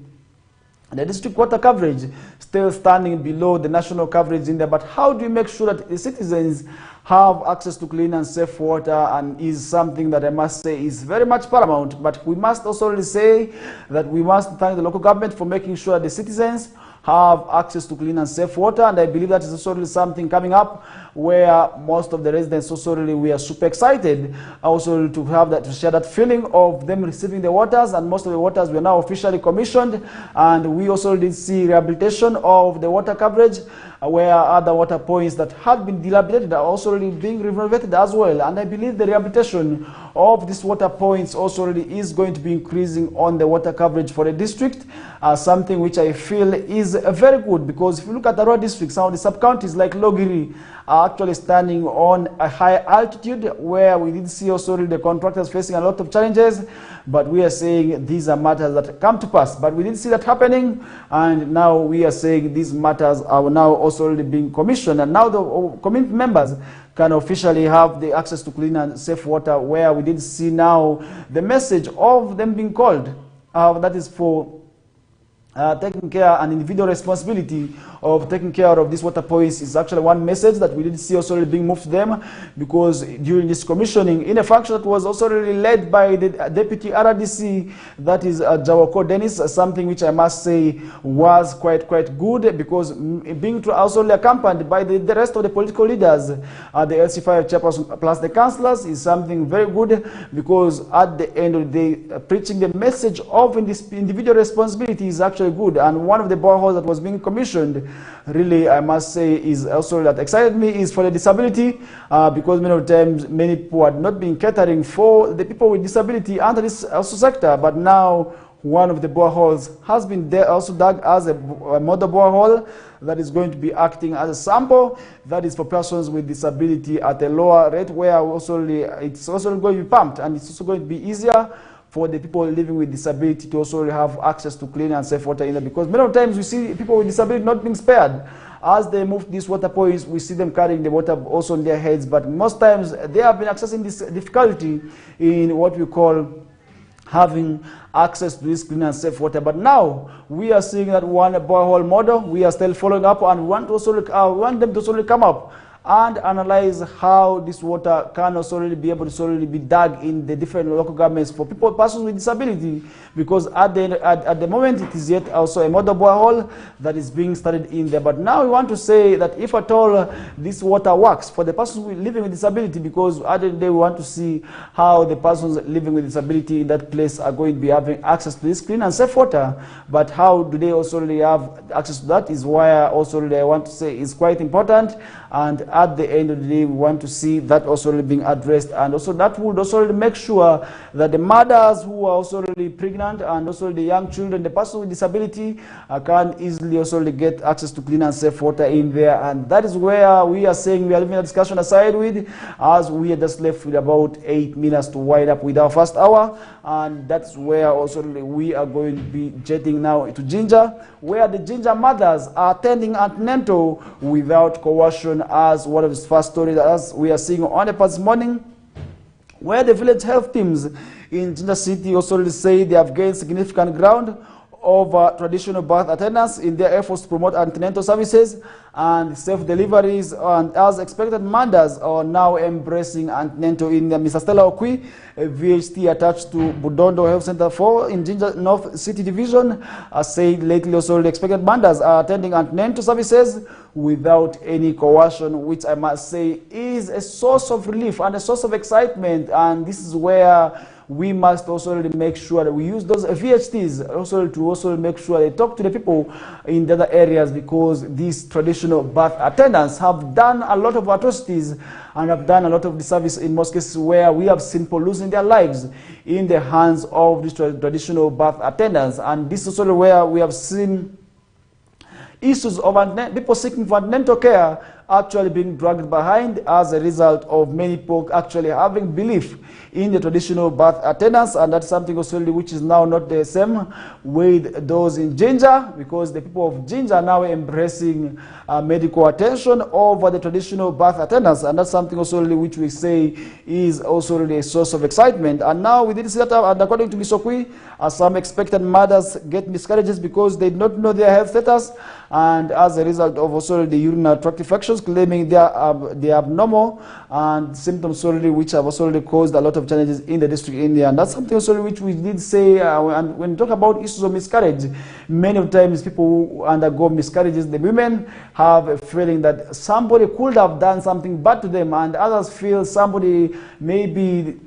the district water coverage still standing below the national coverage in there. But how do you make sure that the citizens have access to clean and safe water, and is something that I must say is very much paramount. But we must also really say that we must thank the local government for making sure the citizens have access to clean and safe water, and I believe that is also really something coming up where most of the residents also really we are super excited also to have that, to share that feeling of them receiving the waters. And most of the waters were now officially commissioned, and we also did see rehabilitation of the water coverage where other water points that had been dilapidated are also really being renovated as well. And I believe the rehabilitation of these water points also really is going to be increasing on the water coverage for the district, something which I feel is very good, because if you look at the Arua district, some of the sub-counties like Logiri are actually standing on a high altitude, where we did see also really the contractors facing a lot of challenges. But we are saying these are matters that come to pass. But we didn't see that happening, and now we are saying these matters are now also already being commissioned, and now the community members can officially have the access to clean and safe water, where we did see now the message of them being called. That is for taking care and individual responsibility of taking care of these water points is actually one message that we did see also really being moved to them, because during this commissioning in a function that was also really led by the deputy RDC, that is Jawako Dennis, something which I must say was quite good, because being also accompanied by the rest of the political leaders, the LC5 chairperson plus the councillors, is something very good, because at the end of the day, preaching the message of individual responsibility is actually good. And one of the boreholes that was being commissioned, really I must say, is also that excited me, is for the disability, because many of the times many people had not been catering for the people with disability under this also sector. But now one of the boreholes has been there also dug as a model borehole that is going to be acting as a sample that is for persons with disability at a lower rate, where also it's also going to be pumped, and it's also going to be easier for the people living with disability to also have access to clean and safe water in there. Because many times we see people with disability not being spared. As they move these water points, we see them carrying the water also on their heads, but most times they have been accessing this difficulty in what we call having access to this clean and safe water. But now we are seeing that one borehole model, we are still following up, and we want to also want them to also come up and analyze how this water can also really be able to really be dug in the different local governments for people, persons with disability, because at the moment it is yet also a model borehole that is being studied in there. But now we want to say that if at all this water works for the persons living with disability, because at the end of the day we want to see how the persons living with disability in that place are going to be having access to this clean and safe water. But how do they also really have access to that is why also really I want to say is quite important. And at the end of the day, we want to see that also really being addressed, and also that would also really make sure that the mothers who are also really pregnant and also the young children, the person with disability, can easily also really get access to clean and safe water in there. And that is where we are saying we are leaving the discussion aside with, as we are just left with about 8 minutes to wind up with our first hour. And that's where also really we are going to be jetting now to Ginger, where the Ginger mothers are attending antenatal without coercion, as one of the first stories as we are seeing on the past morning, where the village health teams in Ginger City also really say they have gained significant ground over traditional birth attendance in their efforts to promote antenatal services and safe deliveries. And as expected, mothers are now embracing antenatal in Mr. Stella Okwi, a VHT attached to Budondo Health Center 4 in Ginger North City Division, said lately also the expected mothers are attending antenatal services without any coercion, which I must say is a source of relief and a source of excitement. And this is where we must also really make sure that we use those VHTs also to also make sure they talk to the people in the other areas, because these traditional birth attendants have done a lot of atrocities and have done a lot of disservice in most cases, where we have seen people losing their lives in the hands of these traditional birth attendants. And this is also where we have seen issues of people seeking for antenatal care actually being dragged behind as a result of many people actually having belief in the traditional birth attendants. And that's something also which is now not the same with those in Ginger, because the people of Ginger are now embracing medical attention over the traditional birth attendants. And that's something also which we say is also really a source of excitement. And now we did see that, and according to Misokwi, some expectant mothers get miscarriages because they do not know their health status, and as a result of also the urinary tract infections, claiming they are abnormal, and symptoms already which have also already caused a lot of challenges in the district in India. And that's something also which we did say, and when we talk about issues of miscarriage, many of times people who undergo miscarriages, the women have a feeling that somebody could have done something bad to them, and others feel somebody maybe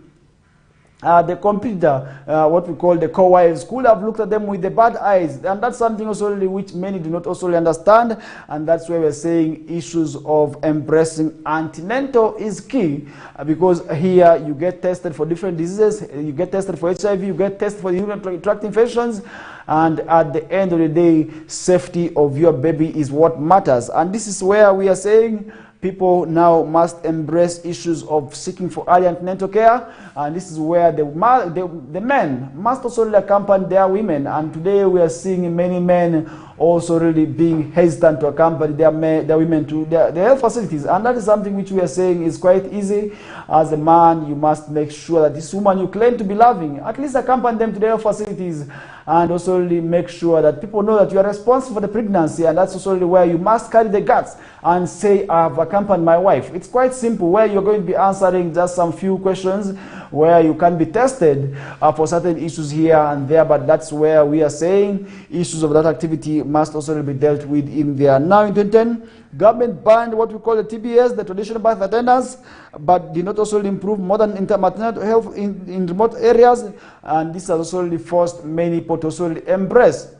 the competitor, what we call the co-wives, could have looked at them with the bad eyes. And that's something also which many do not also understand. And that's why we're saying issues of embracing antenatal is key, because here you get tested for different diseases, you get tested for HIV, you get tested for urinary tract infections, and at the end of the day, safety of your baby is what matters. And this is where we are saying people now must embrace issues of seeking for early antenatal care, and this is where the men must also really accompany their women. And today we are seeing many men also really being hesitant to accompany their women to their health facilities, and that is something which we are saying is quite easy. As a man, you must make sure that this woman you claim to be loving, at least accompany them to their health facilities, and also really make sure that people know that you are responsible for the pregnancy. And that's also really where you must carry the guts and say, I have accompanied my wife. It's quite simple, where you're going to be answering just some few questions where you can be tested for certain issues here and there, but that's where we are saying issues of that activity must also be dealt with in there. Now in 2010, government banned what we call the TBS, the traditional birth attendants, but did not also improve modern maternal health in remote areas, and this has also forced many people to also embrace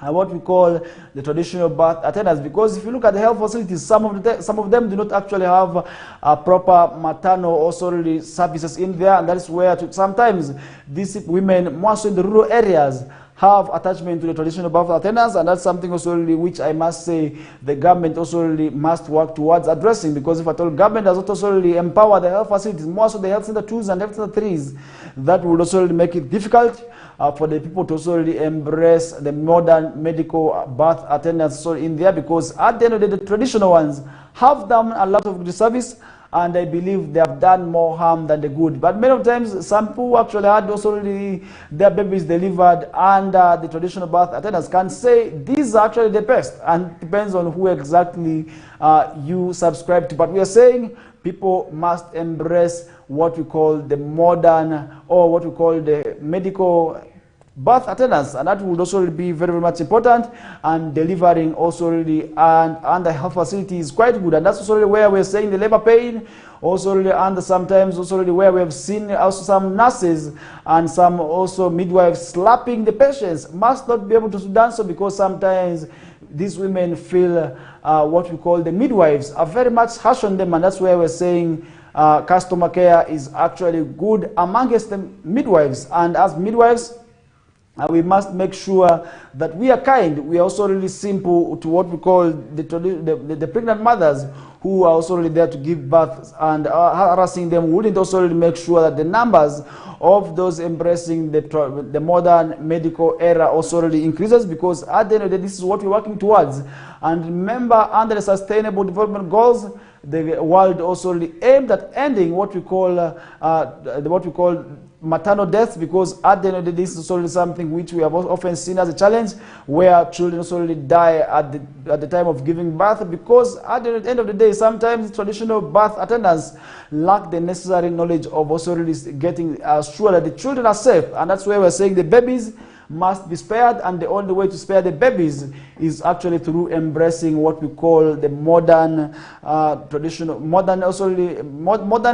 what we call the traditional birth attendants, because if you look at the health facilities, some of them do not actually have proper maternal also really services in there, and that is where sometimes these women, more so in the rural areas, have attachment to the traditional birth attendants. And that's something also really which I must say the government also really must work towards addressing, because if at all government does not also really empower the health facilities, more so the health center 2s and health center 3s, that would also really make it difficult for the people to also really embrace the modern medical birth attendants so in there, because at the end of the day, the traditional ones have done a lot of good service, and I believe they have done more harm than the good. But many of times, some people actually had also really their babies delivered under the traditional birth attendants can say these are actually the best, and it depends on who exactly you subscribe to. But we are saying people must embrace what we call the modern, or what we call the medical birth attendants, and that would also be very, very much important. And delivering also really and the health facility is quite good, and that's also really where we're saying the labor pain also really, and sometimes also really where we have seen also some nurses and some also midwives slapping the patients must not be able to done so, because sometimes these women feel what we call the midwives are very much harsh on them, and that's where we're saying customer care is actually good amongst the midwives. And as midwives, we must make sure that we are kind. We are also really simple to what we call the pregnant mothers who are also really there to give birth, and harassing them wouldn't also really make sure that the numbers of those embracing the modern medical era also really increases, because at the end of the day, this is what we're working towards. And remember, under the Sustainable Development Goals, the world also really aimed at ending what we call maternal deaths, because at the end of the day, this is already something which we have often seen as a challenge, where children also really die at the time of giving birth, because at the end of the day, sometimes traditional birth attendants lack the necessary knowledge of also really getting sure that the children are safe. And that's where we're saying the babies must be spared, and the only way to spare the babies is actually through embracing what we call the modern traditional modern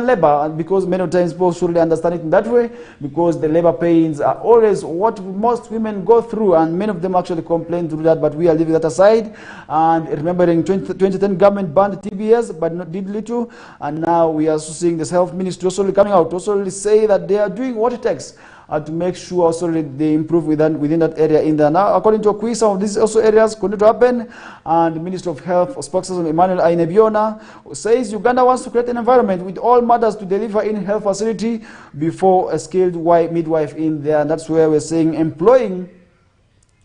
labor, because many times people should understand it in that way, because the labor pains are always what most women go through, and many of them actually complain through that, but we are leaving that aside. And remembering 2010 government banned TBS but not did little, and now we are also seeing this health ministry also coming out to also say that they are doing what it takes to make sure also they improve within that area in there. Now, according to a quiz, some of these also areas continue to happen, and the Minister of Health spokesperson Emmanuel Ainebiona says Uganda wants to create an environment with all mothers to deliver in health facility before a skilled midwife in there, and that's where we're saying employing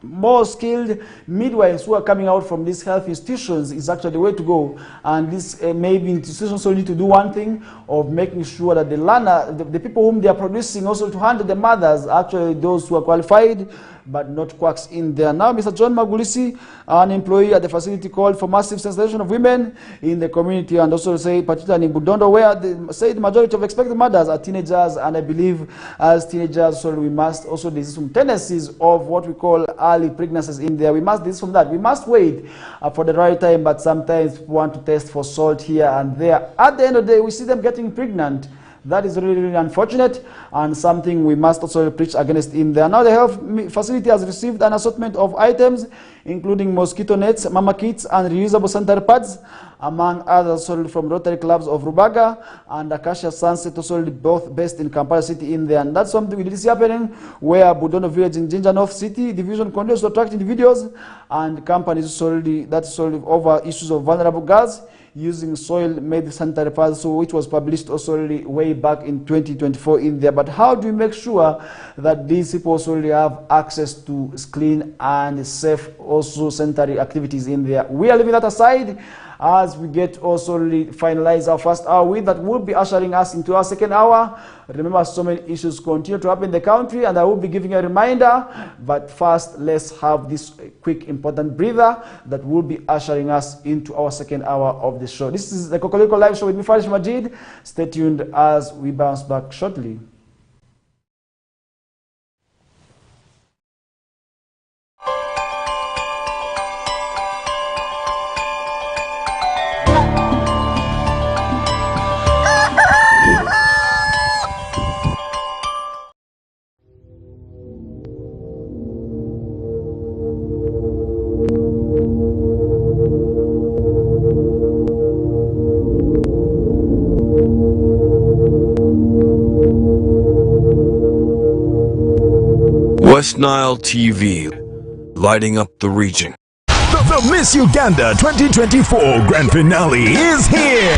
more skilled midwives who are coming out from these health institutions is actually the way to go. And this maybe institutions also need to do one thing of making sure that the learner, the people whom they are producing also to handle the mothers, actually those who are qualified but not quacks in there. Now, Mr. John Magulisi, an employee at the facility, called for massive sensitization of women in the community, and also say, particularly in Budondo, where they say the majority of expected mothers are teenagers, and I believe as teenagers, so we must also disease some tendencies of what we call early pregnancies in there. We must disease from that. We must wait for the right time, but sometimes people want to test for salt here and there. At the end of the day, we see them getting pregnant. That is really, really unfortunate, and something we must also preach against in there. Now, the health facility has received an assortment of items, including mosquito nets, mama kits, and reusable sanitary pads, among others, sold from Rotary Clubs of Rubaga and Acacia Sunset, also both based in Kampala City in there. And that's something we did see happening, where Budondo Village in Jinja North City Division continues to attract individuals and companies that's sold over issues of vulnerable girls using soil-made sanitary pads, so which was published also way back in 2024 in there. But how do we make sure that these people also have access to clean and safe also sanitary activities in there? We are leaving that aside as we get also finalize our first hour with that will be ushering us into our second hour. Remember, so many issues continue to happen in the country, and I will be giving a reminder. But first, let's have this quick important breather that will be ushering us into our second hour of the show. This is the KOKOLIRIKO live show with me, Farish Majid. Stay tuned as we bounce back shortly. West Nile TV, lighting up the region. The Miss Uganda 2024 Grand Finale is here!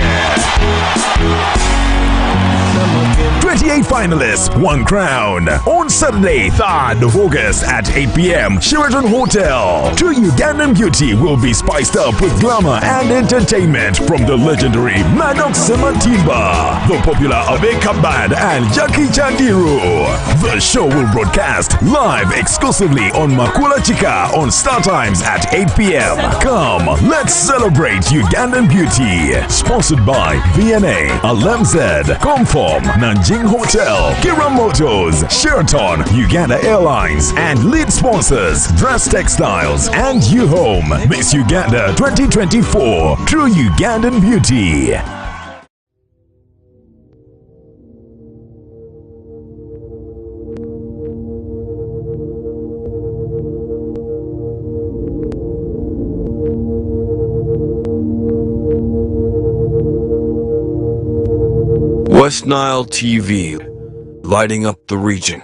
28 finalists, one crown. On Saturday, 3rd of August at 8 p.m. Sheraton Hotel. True Ugandan beauty will be spiced up with glamour and entertainment from the legendary Maddox Sematimba, the popular Abe Kabad, and Jackie Chandiru. The show will broadcast live exclusively on Makula Chika on Star Times at 8 p.m. Come, let's celebrate Ugandan beauty. Sponsored by VNA, Alemzed, Comform, Nanjing Hotel, Kira Motors, Sheraton, Uganda Airlines, and lead sponsors Dress Textiles and U Home. Miss Uganda 2024, True Ugandan Beauty. West Nile TV, lighting up the region.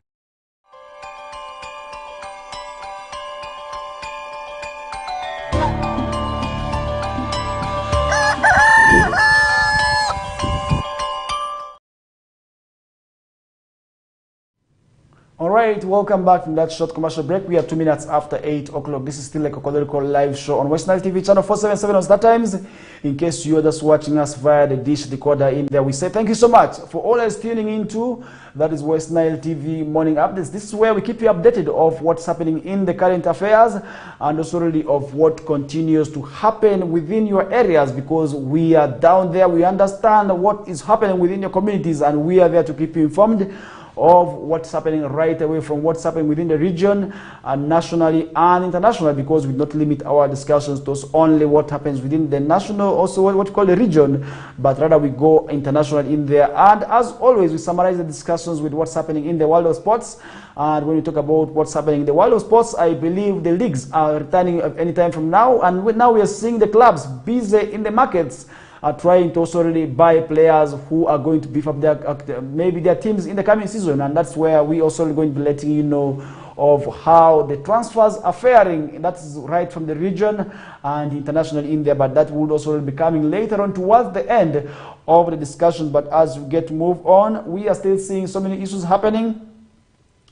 All right, welcome back from that short commercial break. We are 2 minutes after 8 o'clock. This is still a KOKOLIRIKO live show on West Nile TV channel 477 on Star Times. In case you are just watching us via the dish decoder in there, we say thank you so much for all that's tuning into. That is West Nile TV morning updates. This is where we keep you updated of what's happening in the current affairs and also really of what continues to happen within your areas, because we are down there. We understand what is happening within your communities, and we are there to keep you informed of what's happening right away from what's happening within the region and nationally and internationally, because we not limit our discussions to only what happens within the national, also what we call the region, but rather we go international in there. And as always, we summarize the discussions with what's happening in the world of sports. And when we talk about what's happening in the world of sports, I believe the leagues are returning anytime from now, and now we are seeing the clubs busy in the markets are trying to also really buy players who are going to beef up maybe their teams in the coming season. And that's where we also going to be letting you know of how the transfers are faring. That's right from the region and international in there, but that would also be coming later on towards the end of the discussion. But as we get to move on, we are still seeing so many issues happening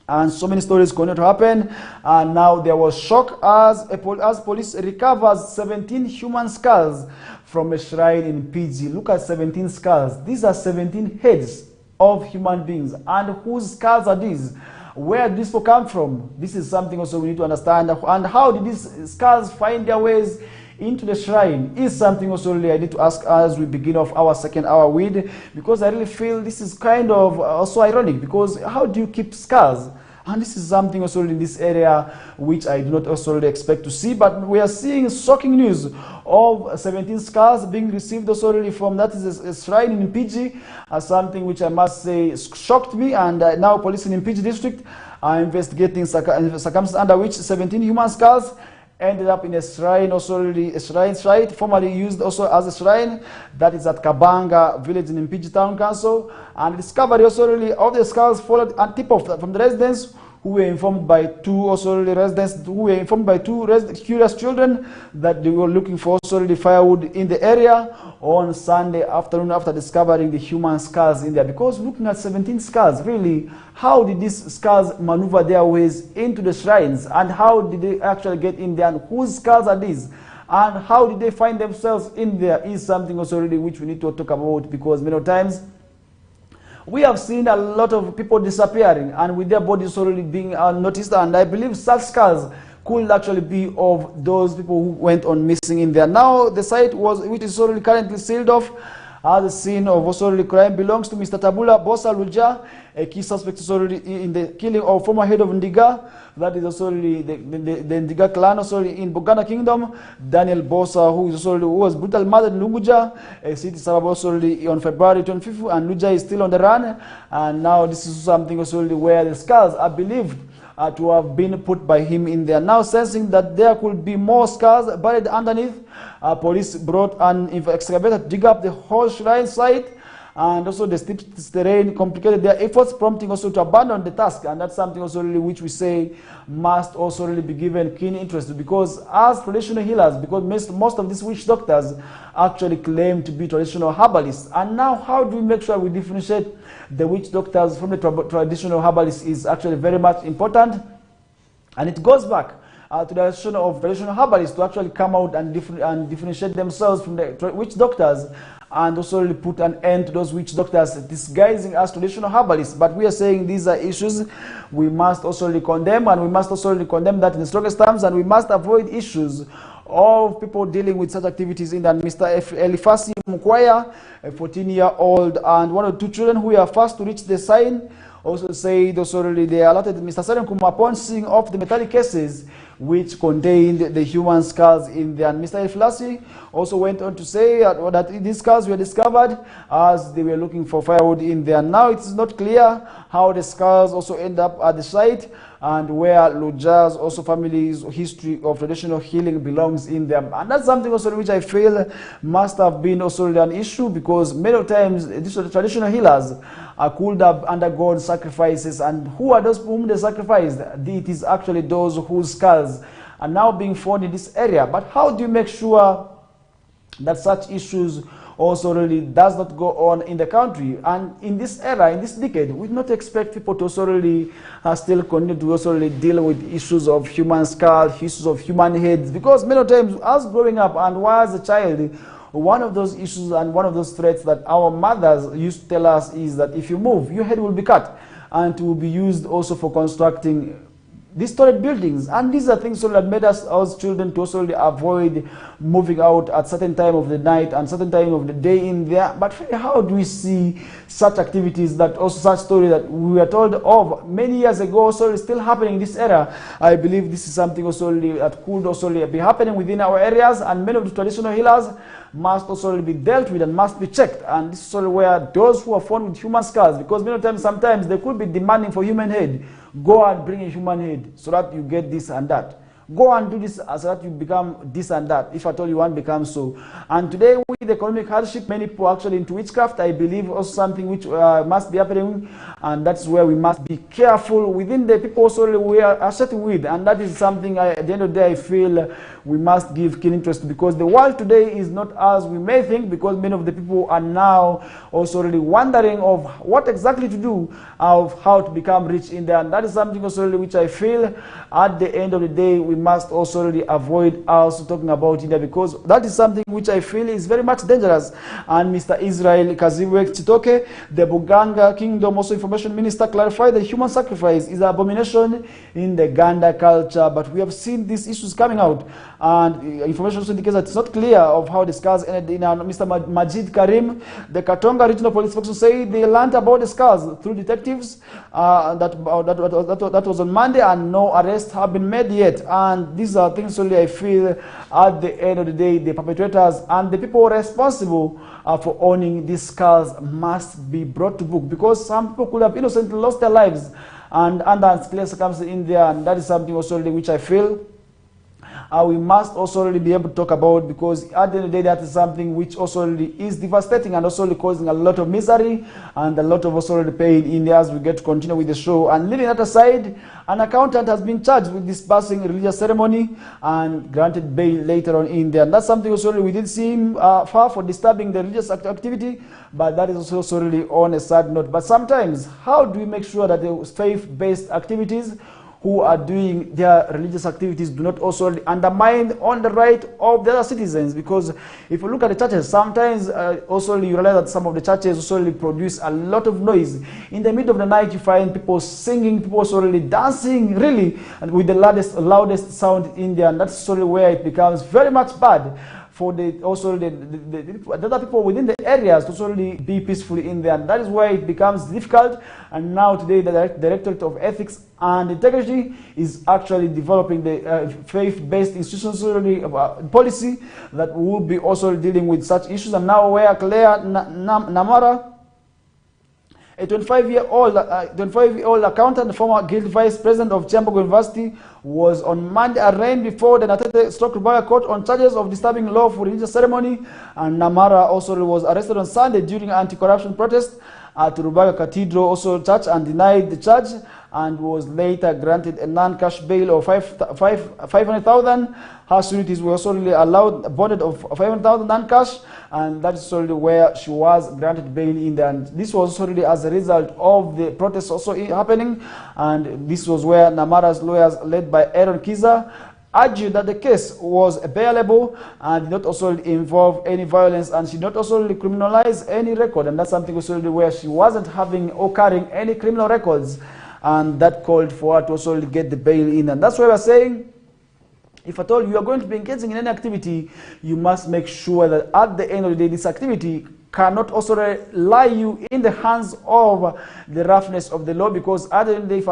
and so many stories going to happen. And now there was shock as police recovers 17 human skulls from a shrine in PG. Look at 17 skulls. These are 17 heads of human beings. And whose skulls are these? Where did this come from? This is something also we need to understand. And how did these skulls find their ways into the shrine is something also really I need to ask as we begin off our second hour with, because I really feel this is kind of also ironic, because how do you keep skulls? And this is something also in this area which I do not also really expect to see, but we are seeing shocking news of 17 skulls being received also really from that is a shrine in PG, something which I must say shocked me. And now police in PG district are investigating circumstances under which 17 human skulls ended up in a shrine, also really a shrine site formerly used also as a shrine that is at Kabanga village in Impiji Town Council. And the discovery also really of the skulls followed a tip off from the residents who were informed by two curious children that they were looking for also really firewood in the area on Sunday afternoon after discovering the human skulls in there. Because looking at 17 skulls, really, how did these skulls maneuver their ways into the shrines, and how did they actually get in there, and whose skulls are these, and how did they find themselves in there is something also really which we need to talk about, because many times we have seen a lot of people disappearing and with their bodies already being noticed, and I believe such skulls could actually be of those people who went on missing in there. Now the site which is already currently sealed off as the scene of also already crime belongs to Mr. Tabula Bosa Luja, a key suspect is already in the killing of former head of Ndiga, that is also the Ndiga clan also in Buganda Kingdom, Daniel Bosa, who was brutally murdered in Lunguja, a city suburb also on February 25th, and Luja is still on the run. And now this is something also where the skulls are believed to have been put by him in there. Now sensing that there could be more skulls buried underneath, police brought an excavator to dig up the whole shrine site, and also the steep terrain complicated their efforts, prompting also to abandon the task. And that's something also really which we say must also really be given keen interest to, because as traditional healers, because most of these witch doctors actually claim to be traditional herbalists. And now how do we make sure we differentiate the witch doctors from the traditional herbalists is actually very much important. And it goes back to the tradition of traditional herbalists to actually come out and differentiate themselves from the witch doctors, and also really put an end to those witch doctors disguising as traditional herbalists. But we are saying these are issues we must also really condemn, and we must also really condemn that in the strongest terms, and we must avoid issues of people dealing with such activities in that. Mr. Elifasi Mukwaya, a 14-year-old, and one of two children who were first to reach the sign, also said also really they alerted Mr. Salem Kuma upon seeing off the metallic cases which contained the human skulls in there. And Mr. Elifasi also went on to say that these skulls were discovered as they were looking for firewood in there. Now it is not clear how the skulls also end up at the site, and where Luja's also family's history of traditional healing belongs in them. And that's something also which I feel must have been also an issue, because many times these traditional healers could have undergone sacrifices, and who are those whom they sacrificed? It is actually those whose skulls are now being found in this area. But how do you make sure that such issues also really does not go on in the country? And in this era, in this decade, we do not expect people to also really still continue to also really deal with issues of human skull, issues of human heads, because many times as growing up and as a child, one of those issues and one of those threats that our mothers used to tell us is that if you move, your head will be cut, and it will be used also for constructing these storied buildings. And these are things so that made us as children to also avoid moving out at certain time of the night and certain time of the day in there. But how do we see such activities, that also such story that we were told of many years ago also is still happening in this era? I believe this is something also that could also be happening within our areas, and many of the traditional healers must also be dealt with and must be checked. And this is also where those who are found with human skulls, because many times sometimes they could be demanding for human head, go and bring a human head so that you get this and that. Go and do this so that you become this and that, if at all you want to become so. And today with economic hardship, many people actually into witchcraft, I believe also something which must be happening, and that's where we must be careful within the people also we are sitting with. And that is something at the end of the day I feel we must give keen interest, because the world today is not as we may think, because many of the people are now also really wondering of what exactly to do, of how to become rich in there. And that is something also really which I feel at the end of the day we must also really avoid also talking about India, because that is something which I feel is very much dangerous. And Mr. Israel Kaziwe Chitoke, the Buganga Kingdom also information minister, clarified that human sacrifice is an abomination in the Ganda culture. But we have seen these issues coming out, and information also indicates that it's not clear of how the skulls ended in. Mr. Majid Karim, the Katonga Regional Police Spokesman, said they learned about the skulls through detectives. That was on Monday, and no arrests have been made yet. And these are things only I feel at the end of the day the perpetrators and the people responsible for owning these skulls must be brought to book, because some people could have innocently lost their lives and under unclear circumstances in there. And that is something also which I feel we must also really be able to talk about, because at the end of the day that is something which also really is devastating and also really causing a lot of misery and a lot of also really pain in there as we get to continue with the show. And leaving that aside, an accountant has been charged with dispersing a religious ceremony and granted bail later on in there. And that's something also really we did see him far for disturbing the religious activity, but that is also really on a sad note. But sometimes, how do we make sure that the faith-based activities who are doing their religious activities do not also undermine on the right of the other citizens? Because if you look at the churches, sometimes also you realize that some of the churches also produce a lot of noise. In the middle of the night, you find people singing, people also really dancing, really, and with the loudest sound in there. And that's also where it becomes very much bad for the other people within the areas to solely be peacefully in there. And that is where it becomes difficult. And now today the Directorate of Ethics and Integrity is actually developing the faith-based institutional policy that will be also dealing with such issues. And now where Claire Namara, a 25-year-old accountant, former guild vice president of Chambogo University, was on Monday arraigned before the Natete Rubaga court on charges of disturbing lawful religious ceremony. And Namara also was arrested on Sunday during an anti-corruption protest at Rubaga Cathedral also church, and denied the charge, and was later granted a non-cash bail of 500,000. Her sureties were also allowed a bonded of 500,000 non-cash, and that is already where she was granted bail in there. And this was already as a result of the protests also happening, and this was where Namara's lawyers, led by Aaron Kiza, argued that the case was bailable and did not also involve any violence, and she did not also criminalize any record. And that's something also where she wasn't having or carrying any criminal records, and that called for her to also get the bail in. And that's why we're saying, if at all you are going to be engaging in any activity, you must make sure that at the end of the day, this activity cannot also lie you in the hands of the roughness of the law, because at the end of the day,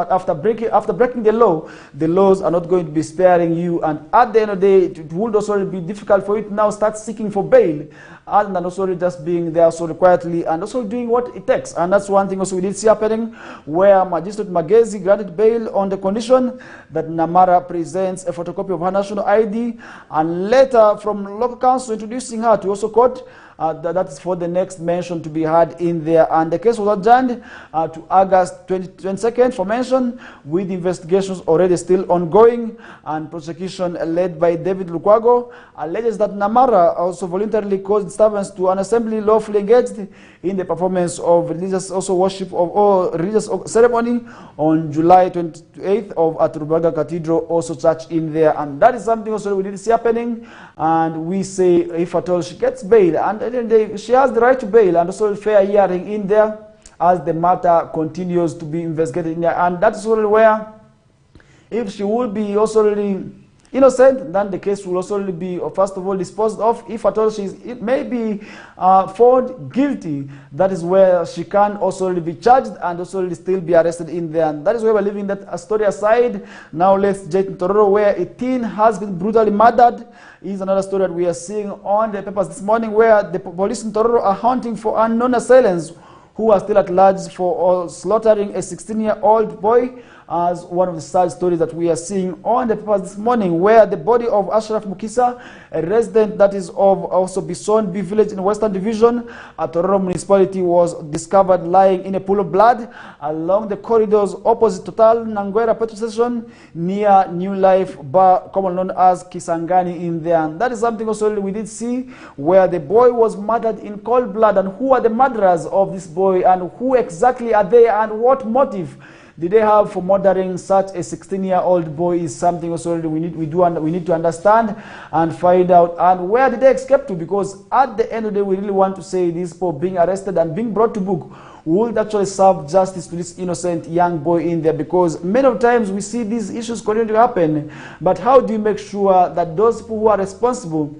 after breaking the law, the laws are not going to be sparing you. And at the end of the day, it would also be difficult for you to now start seeking for bail, and also just being there so quietly and also doing what it takes. And that's one thing also we did see happening, where Magistrate Magezi granted bail on the condition that Namara presents a photocopy of her national ID, and letter from local council introducing her to also court. That's for the next mention to be had in there. And the case was adjourned to August 22nd for mention, with investigations already still ongoing. And prosecution led by David Lukwago alleges that Namara also voluntarily caused disturbance to an assembly lawfully engaged in the performance of religious also worship of all religious ceremony on July 28th at Rubaga Cathedral also church in there. And that is something also we did see happening. And we say, if at all she gets bail, and she has the right to bail and also fair hearing in there as the matter continues to be investigated in there. And that's also where If she will be also really innocent, then the case will also be, first of all, disposed of. If at all it may be found guilty, that is where she can also be charged and also still be arrested in there. And that is where we're leaving that story aside. Now let's get into Tororo, where a teen has been brutally murdered. Is another story that we are seeing on the papers this morning, where the police in Tororo are hunting for unknown assailants who are still at large for slaughtering a 16-year-old boy, as one of the sad stories that we are seeing on the papers this morning, where the body of Ashraf Mukisa, a resident that is of also Bison B village in Western Division at Tororo municipality, was discovered lying in a pool of blood along the corridors opposite Total Nangwera petrol station near New Life Bar, commonly known as Kisangani in there. And that is something also we did see, where the boy was murdered in cold blood. And who are the murderers of this boy, and who exactly are they, and what motive did they have for murdering such a 16-year-old boy, is something also we need to understand and find out. And where did they escape to? Because at the end of the day, we really want to say these people being arrested and being brought to book would actually serve justice to this innocent young boy in there, because many of times we see these issues continue to happen. But how do you make sure that those people who are responsible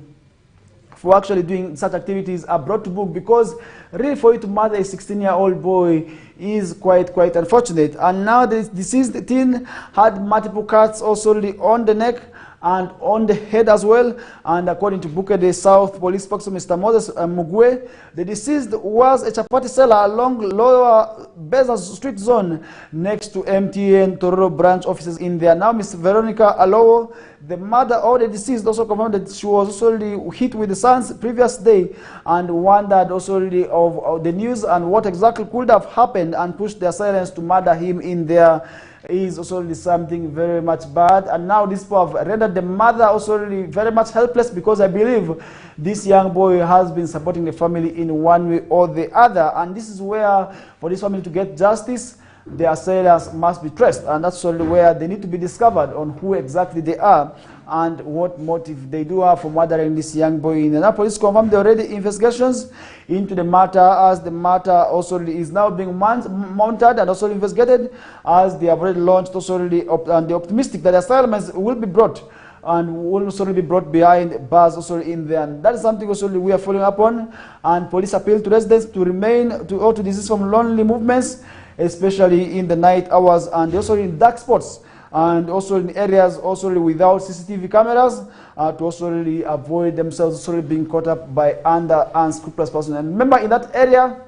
for actually doing such activities are brought to book? Because really, for you to murder a 16-year-old boy is quite unfortunate. And now the deceased teen had multiple cuts also on the neck and on the head as well. And according to Bukede South Police spokesman Mr. Moses Mugwe, the deceased was a chapati seller along Lower Beza Street Zone next to MTN Tororo branch offices in there. Now Ms. Veronica Alowo, the mother of the deceased, also confirmed that she was also hit with the SANS previous day, and wondered also of the news and what exactly could have happened, and pushed their silence to murder him in there. Is also something very much bad. And now this people have rendered the mother also really very much helpless, because I believe this young boy has been supporting the family in one way or the other. And this is where, for this family to get justice, the assailants must be traced, and that's only where they need to be discovered on who exactly they are and what motive they do have for murdering this young boy. And now police confirmed they already investigations into the matter, as the matter also is now being mounted and also investigated, as they have already launched also and they're optimistic that the assailants will be brought and will also be brought behind bars also in there. And that is something also we are following up on. And police appeal to residents to remain to desist from lonely movements, especially in the night hours and also in dark spots, and also in areas also without CCTV cameras, to also really avoid themselves also being caught up by unscrupulous persons. And remember, in that area,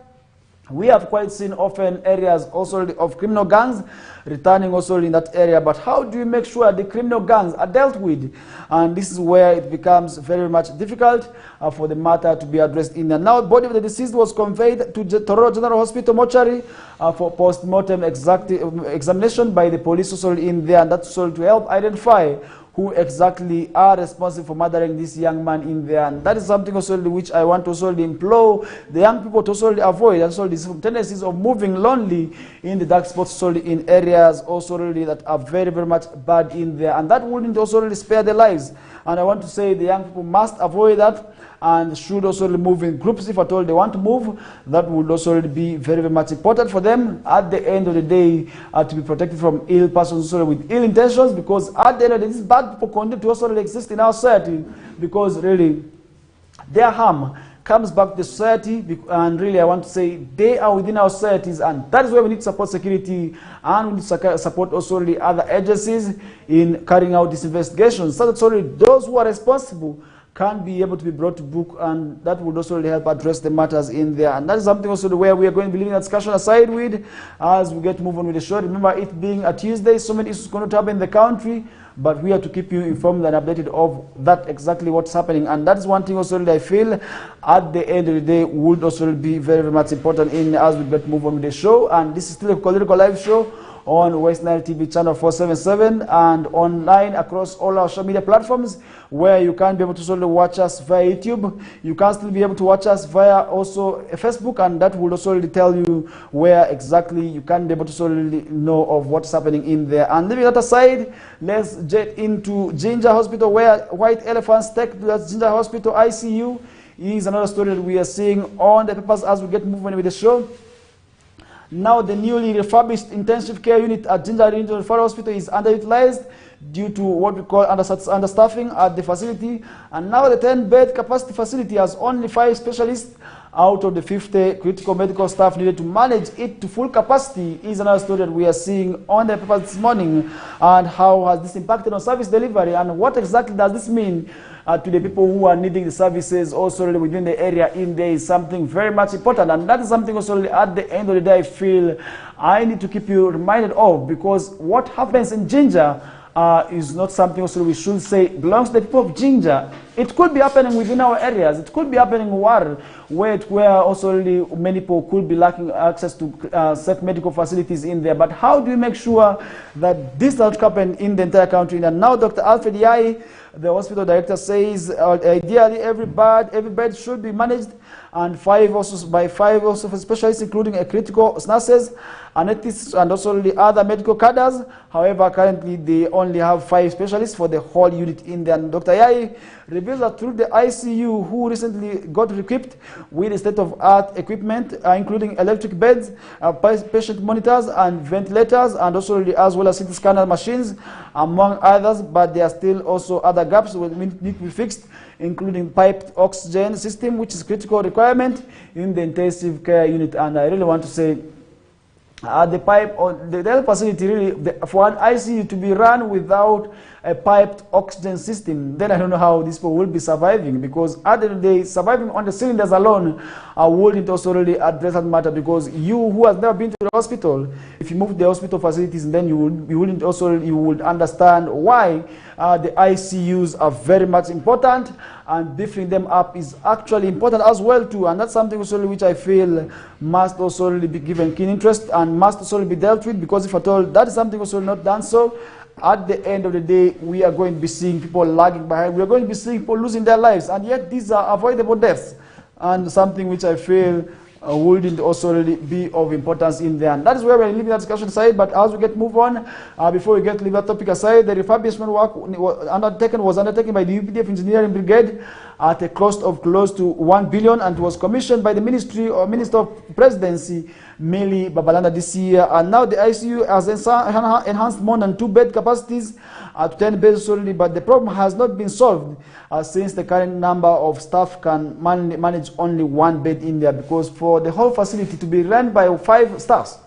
we have quite seen often areas also of criminal gangs returning also in that area. But how do you make sure the criminal gangs are dealt with? And this is where it becomes very much difficult for the matter to be addressed in there. Now, the body of the deceased was conveyed to Tororo General Hospital mortuary for post-mortem examination by the police also in there, and that's also to help identify who exactly are responsible for murdering this young man in there. And that is something also which I want to also implore the young people to also avoid, and so these tendencies of moving lonely in the dark spots, also in areas also really that are very much bad in there, and that wouldn't also really spare their lives. And I want to say the young people must avoid that, and should also move in groups if at all they want to move. That would also be very much important for them at the end of the day, to be protected from ill persons also with ill intentions, because at the end of the day, these bad people continue to also exist in our society, because really their harm comes back to the society. And really I want to say they are within our societies, and that is where we need to support security, and we need to support also the other agencies in carrying out these investigations, so that sorry those who are responsible can be able to be brought to book, and that would also really help address the matters in there. And that is something also where we are going to be leaving that discussion aside with as we get to move on with the show. Remember, it being a Tuesday, so many issues going to happen in the country, but we have to keep you informed and updated of that exactly what's happening. And that is one thing also that I feel at the end of the day would also be very much important in as we get to move on with the show. And this is still a KOKOLIRIKO live show on West Nile TV channel 477 and online across all our social media platforms, where you can be able to sort of watch us via YouTube. You can still be able to watch us via also Facebook, and that will also tell you where exactly you can be able to sort of know of what's happening in there. And leaving that aside, let's get into Ginger Hospital, where white elephants take to the Ginger Hospital ICU is another story that we are seeing on the papers as we get moving with the show. Now the newly refurbished intensive care unit at Jinja Regional Referral Hospital is underutilized due to what we call understaffing at the facility. And now the 10-bed capacity facility has only 5 specialists out of the 50 critical medical staff needed to manage it to full capacity. Is another story that we are seeing on the papers this morning. And how has this impacted on service delivery, and what exactly does this mean to the people who are needing the services also within the area in there is something very much important. And that is something also at the end of the day I feel I need to keep you reminded of, because what happens in Jinja is not something also we should say belongs to the people of Jinja. It could be happening within our areas. It could be happening where also many people could be lacking access to safe medical facilities in there. But how do we make sure that this does not happen in the entire country? And now Dr. Alfred Yai, the hospital director, says ideally every bed should be managed, and by five specialists, including critical nurses, anesthetists, and also the other medical cadres. However, currently they only have 5 specialists for the whole unit in there. And Dr. Yai reveals that through the ICU, who recently got equipped with state-of-art equipment, including electric beds, patient monitors and ventilators, and also as well as CT scanner machines, among others. But there are still also other gaps that need to be fixed, including piped oxygen system, which is critical requirement in the intensive care unit. And I really want to say, the pipe or the health facility really, for an ICU to be run without a piped oxygen system, then I don't know how these people will be surviving, because at the end of the day, surviving on the cylinders alone wouldn't also really address that matter, because you who has never been to the hospital, if you move to the hospital facilities, then you would understand why the ICUs are very much important, and beefing them up is actually important as well too. And that's something also which I feel must also really be given keen interest and must also be dealt with, because if at all that is something also not done so, at the end of the day, we are going to be seeing people lagging behind. We are going to be seeing people losing their lives, and yet these are avoidable deaths, and something which I feel wouldn't also really be of importance in there. And that is where we're leaving that discussion aside. But as we move on, before we leave that topic aside, the refurbishment work was undertaken by the UPDF Engineering Brigade at a cost of close to 1 billion, and was commissioned by the Minister of Presidency, Meli Babalanda, this year. And now the ICU has enhanced more than 2-bed capacities to 10 beds only, but the problem has not been solved since the current number of staff can manage only 1 bed in there, because for the whole facility to be run by 5 staffs,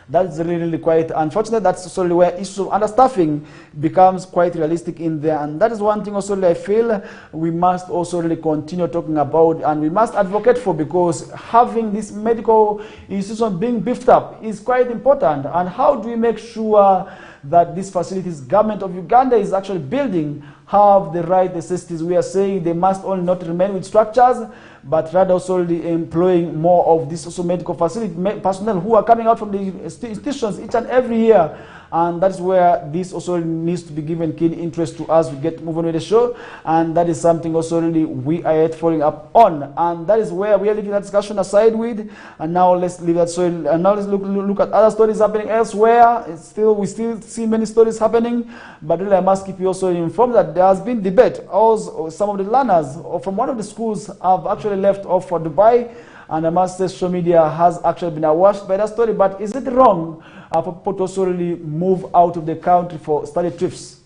that's really quite unfortunate. That's also where issues of understaffing becomes quite realistic in there. And that is one thing also I feel we must also really continue talking about, and we must advocate for, because having this medical institution being beefed up is quite important. And how do we make sure that these facilities government of Uganda is actually building have the right necessities? We are saying they must only not remain with structures, but rather also employing more of this also medical facility personnel who are coming out from the institutions each and every year. And that's where this also needs to be given keen interest to us. We get moving with the show, and that is something also really we are yet following up on. And that is where we are leaving that discussion aside with. And now let's leave that. So now let's look at other stories happening elsewhere. We still see many stories happening, but really I must keep you also informed that there has been debate. Also, some of the learners from one of the schools have actually left off for Dubai. And I must say social media has actually been awashed by that story. But is it wrong for people to also really move out of the country for study trips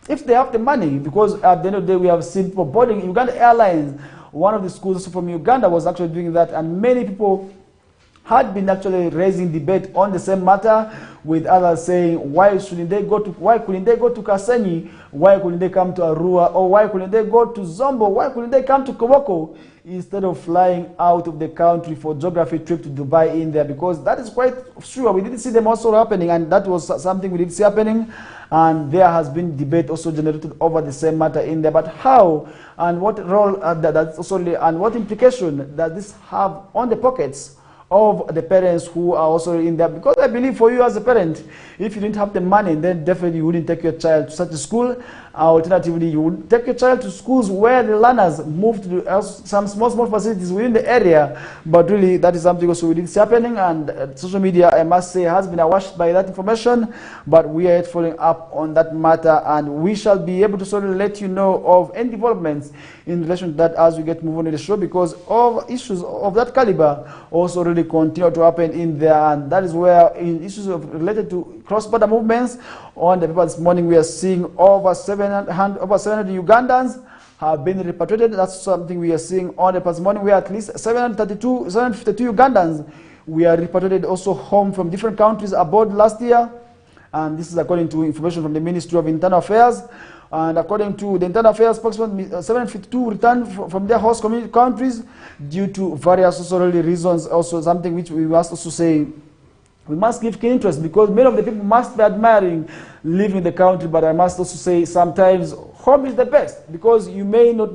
if they have the money? Because at the end of the day, we have seen people boarding Uganda Airlines. One of the schools from Uganda was actually doing that, and many people had been actually raising debate on the same matter, with others saying, why couldn't they go to Kasenyi? Why couldn't they come to Arua? Or why couldn't they go to Zombo? Why couldn't they come to Koboko instead of flying out of the country for geography trip to Dubai in there? Because that is quite sure. We didn't see them also happening, and that was something we didn't see happening. And there has been debate also generated over the same matter in there. But how and what role and what implication does this have on the pockets of the parents who are also in there? Because I believe for you as a parent, if you didn't have the money, then definitely you wouldn't take your child to such a school. Alternatively, you would take your child to schools where the learners move to some small facilities within the area. But really, that is something also it's happening, and social media, I must say, has been awash by that information. But we are yet following up on that matter, and we shall be able to sort of let you know of any developments in relation to that as we get moving on in the show, because of issues of that caliber also really continue to happen in there. And that is where, in issues related to cross-border movements, on the paper this morning we are seeing over 700 Ugandans have been repatriated. That's something we are seeing on the paper this morning, where at least 752 Ugandans we are repatriated also home from different countries abroad last year. And this is according to information from the Ministry of Internal Affairs. And according to the Internal Affairs spokesman, 752 returned from their host community countries due to various social reasons. Also something which we must also say, we must give keen interest, because many of the people must be admiring living in the country, but I must also say sometimes home is the best, because you may not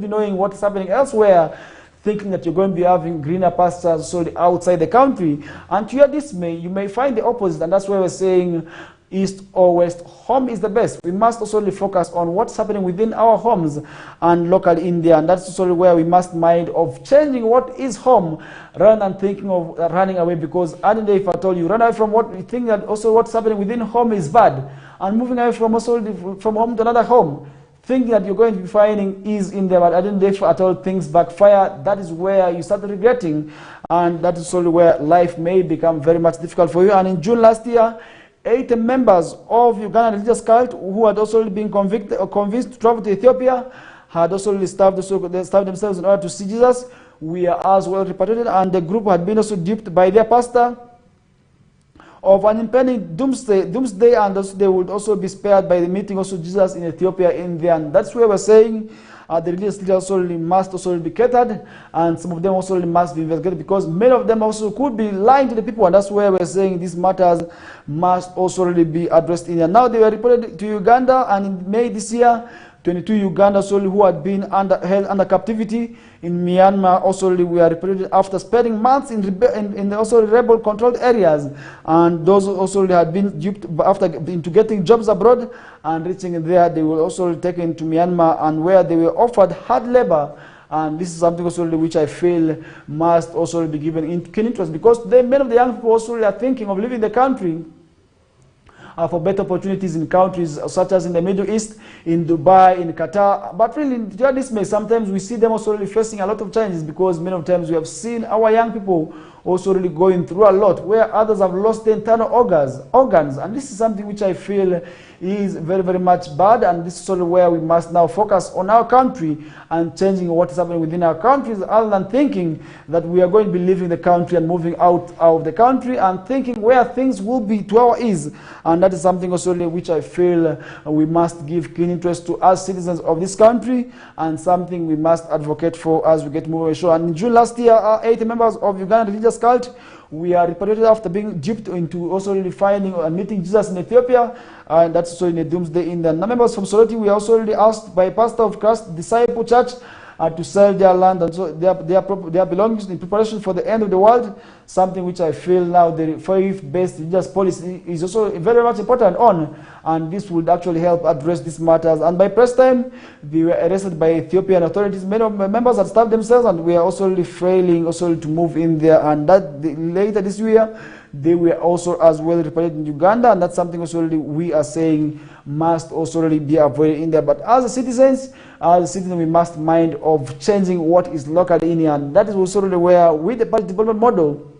be knowing what is happening elsewhere, thinking that you're going to be having greener pastures so outside the country, and to your dismay, you may find the opposite. And that's why we're saying, east or west, home is the best. We must also really focus on what's happening within our homes and local India, and that's also where we must mind of changing what is home rather than thinking of running away. Because at the day, if I told you run away from what you think that also what's happening within home is bad, and moving away from also from home to another home, thinking that you're going to be finding ease in there, but I didn't if at all things backfire, that is where you start regretting, and that is also where life may become very much difficult for you. And in June last year, 8 members of Ugandan religious cult who had also been convinced to travel to Ethiopia had also starved themselves in order to see Jesus. We are as well repatriated, and the group had been also duped by their pastor of an impending doomsday, and also they would also be spared by the meeting also Jesus in Ethiopia in there. And that's where we're saying the religious leaders also must also be catered, and some of them also must be investigated, because many of them also could be lying to the people, and that's where we're saying these matters must also really be addressed in there. Now they were reported to Uganda, and in May this year, 22 Ugandans who had been held under captivity in Myanmar also were reported after spending months in also rebel-controlled areas, and those also had been duped after into getting jobs abroad, and reaching there they were also taken to Myanmar, and where they were offered hard labor. And this is something also which I feel must also be given keen interest, because many of the young people also are thinking of leaving the country for better opportunities in countries such as in the Middle East, in Dubai, in Qatar. But really, sometimes we see them also really facing a lot of challenges, because many of times we have seen our young people also really going through a lot, where others have lost their internal organs. And this is something which I feel is very, very much bad, and this is sort of where we must now focus on our country and changing what is happening within our countries, other than thinking that we are going to be leaving the country and moving out of the country, and thinking where things will be to our ease. And that is something also which I feel we must give keen interest to as citizens of this country, and something we must advocate for as we get moving. And in June last year, 80 members of Ugandan religious cult we are repatriated after being duped into also really finding and meeting Jesus in Ethiopia, and that's also in a doomsday. In the members from Soroti, we are also really asked by pastor of Christ Disciple Church to sell their land and so their belongings in preparation for the end of the world, something which I feel now the faith-based religious policy is also very much important on, and this would actually help address these matters. And by press time, they were arrested by Ethiopian authorities. Many of my members had starved themselves, and we are also really failing also to move in there. And that later this year, they were also as well reported in Uganda, and that's something also really we are saying must also really be avoided in there. But as citizens, we must mind of changing what is local in here, and that is also really where with the party development model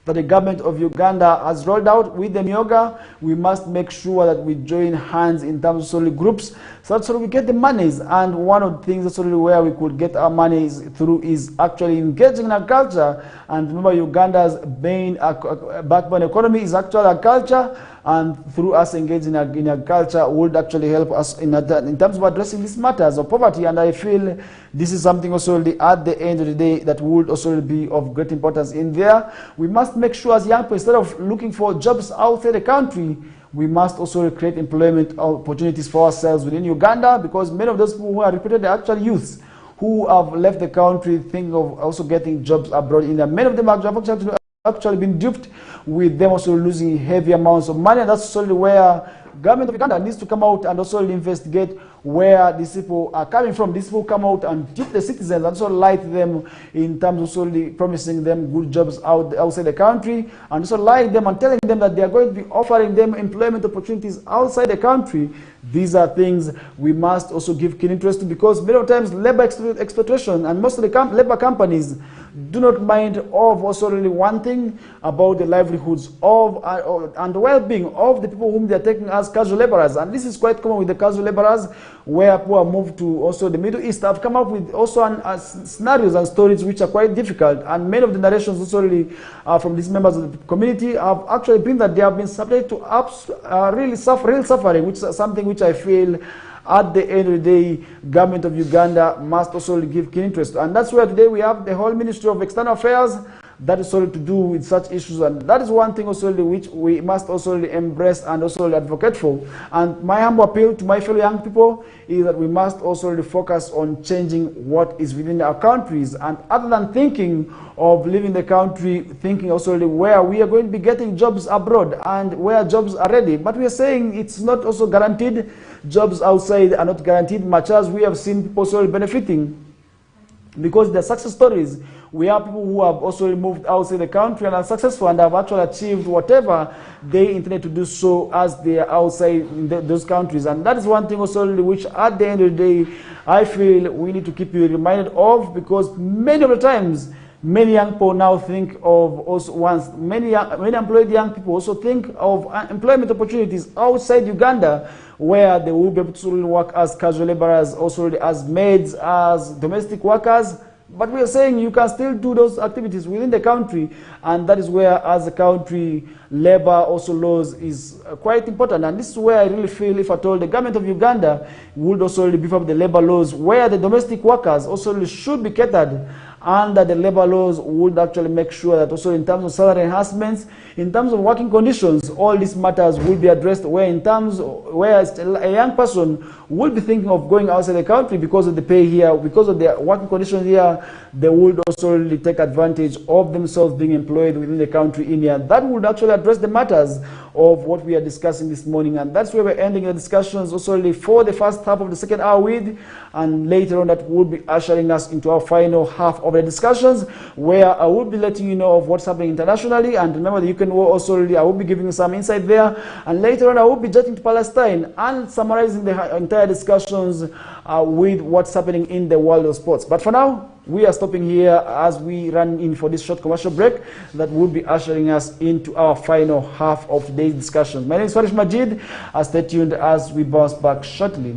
that the government of Uganda has rolled out with the Myoga, we must make sure that we join hands in terms of solely groups, so that we get the monies. And one of the things that's really where we could get our monies through is actually engaging in agriculture. And remember, Uganda's main backbone economy is actually agriculture, and through us engaging in agriculture would actually help us in terms of addressing these matters of poverty. And I feel this is something also at the end of the day that would also be of great importance in there. We must make sure as young people, instead of looking for jobs outside the country, we must also create employment opportunities for ourselves within Uganda, because many of those people who are reputed are actually youths who have left the country thinking of also getting jobs abroad in there. Many of them are actually been duped, with them also losing heavy amounts of money. And that's solely where government of Uganda needs to come out and also investigate where these people are coming from. These people come out and dupe the citizens and also lie to them in terms of solely promising them good jobs outside the country, and also lie to them and telling them that they are going to be offering them employment opportunities outside the country. These are things we must also give keen interest to, because many times labor exploitation and most of the labor companies do not mind of also really one thing about the livelihoods of and the well-being of the people whom they are taking as casual laborers. And this is quite common with the casual laborers, where people are moved to also the Middle East. I've come up with also scenarios and stories which are quite difficult, and many of the narrations also really from these members of the community have actually been that they have been subject to real suffering, which is something which I feel at the end of the day, government of Uganda must also give keen interest. And that's where today we have the whole Ministry of External Affairs that is solely to do with such issues. And that is one thing also which we must also embrace and also advocate for. And my humble appeal to my fellow young people is that we must also focus on changing what is within our countries. And other than thinking of leaving the country, thinking also where we are going to be getting jobs abroad and where jobs are ready. But we are saying it's not also guaranteed. Jobs outside are not guaranteed, much as we have seen people also benefiting, because the success stories, we have people who have also moved outside the country and are successful and have actually achieved whatever they intended to do so as they are outside in those countries. And that is one thing also which at the end of the day I feel we need to keep you reminded of, because many of the times many young people now think of also many employed young people also think of employment opportunities outside Uganda, where they will be able to work as casual laborers, also as maids, as domestic workers. But we are saying you can still do those activities within the country, and that is where, as a country, labor also laws is quite important. And this is where I really feel, if at all, the government of Uganda would also beef up the labor laws, where the domestic workers also should be catered under the labor laws, would actually make sure that also in terms of salary enhancements, in terms of working conditions, all these matters will be addressed, where in terms where a young person will be thinking of going outside the country because of the pay here, because of their working conditions here, they would also really take advantage of themselves being employed within the country in here. That would actually address the matters of what we are discussing this morning. And that's where we're ending the discussions also really for the first half of the second hour with, and later on that will be ushering us into our final half of the discussions, where I will be letting you know of what's happening internationally. And remember that you can also really, I will be giving you some insight there, and later on I will be jetting to Palestine and summarizing the entire discussions with what's happening in the world of sports. But for now, we are stopping here as we run in for this short commercial break that will be ushering us into our final half of today's discussion. My name is Farish Majid. Stay tuned as we bounce back shortly.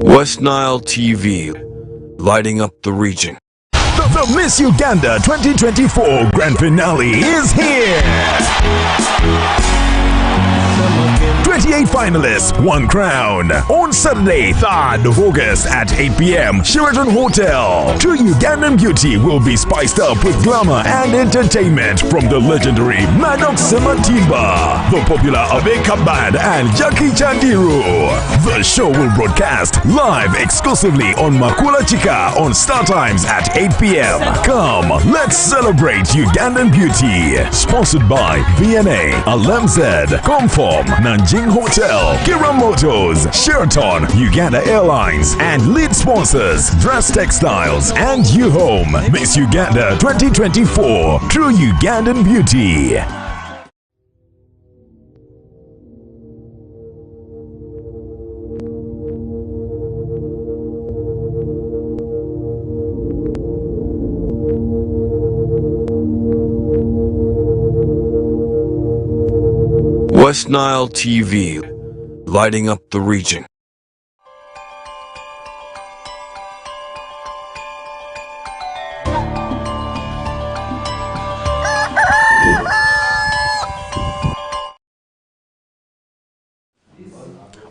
West Nile TV, lighting up the region. The Miss Uganda 2024 Grand Finale is here! 28 finalists, one crown. On Saturday, 3rd of August at 8 p.m. Sheraton Hotel. True Ugandan beauty will be spiced up with glamour and entertainment from the legendary Maddox Sematimba, the popular Abe Kabad and Jackie Chandiru. The show will broadcast live exclusively on Makula Chika on Star Times at 8 p.m. Come, let's celebrate Ugandan beauty. Sponsored by VNA, Alemzed, Comform, Nanjing Hotel, Kira Motors, Sheraton, Uganda Airlines, and lead sponsors Dress Textiles and U Home. Miss Uganda 2024, True Ugandan Beauty. West Nile TV, lighting up the region.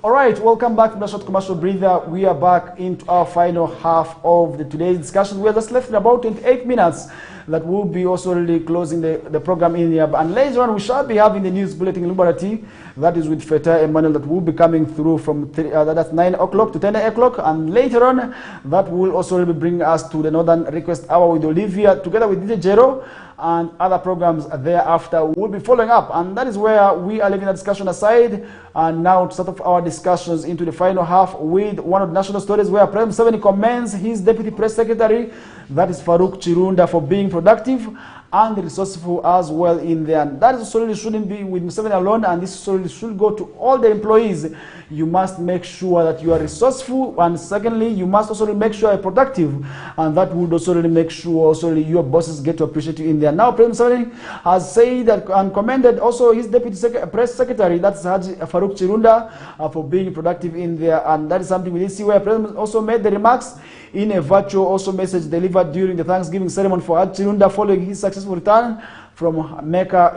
All right, welcome back to the short commercial breather. We are back into our final half of today's discussion. We are just left in about 28 minutes that will be also really closing the program in here. And later on, we shall be having the news bulletin Liberty. That is with Feta Emmanuel that will be coming through from that's 9 o'clock to 10 o'clock. And later on, that will also really bring us to the Northern Request Hour with Olivia, together with DJ Jero, and other programs thereafter will be following up. And that is where we are leaving the discussion aside, and now to start off our discussions into the final half with one of the national stories where President Museveni commends his deputy press secretary, that is Farouk Chirunda, for being productive and resourceful as well in there. And that is really shouldn't be with Museveni alone, and this really should go to all the employees. You must make sure that you are resourceful, and secondly, you must also make sure you are productive, and that would also really make sure also your bosses get to appreciate you in there. Now, President Museveni has said that and commended also his deputy press secretary, that's Haji Farouk Chirunda, for being productive in there, and that is something we did see where President also made the remarks in a virtual also message delivered during the Thanksgiving ceremony for Haji Chirunda following his successful return from Mecca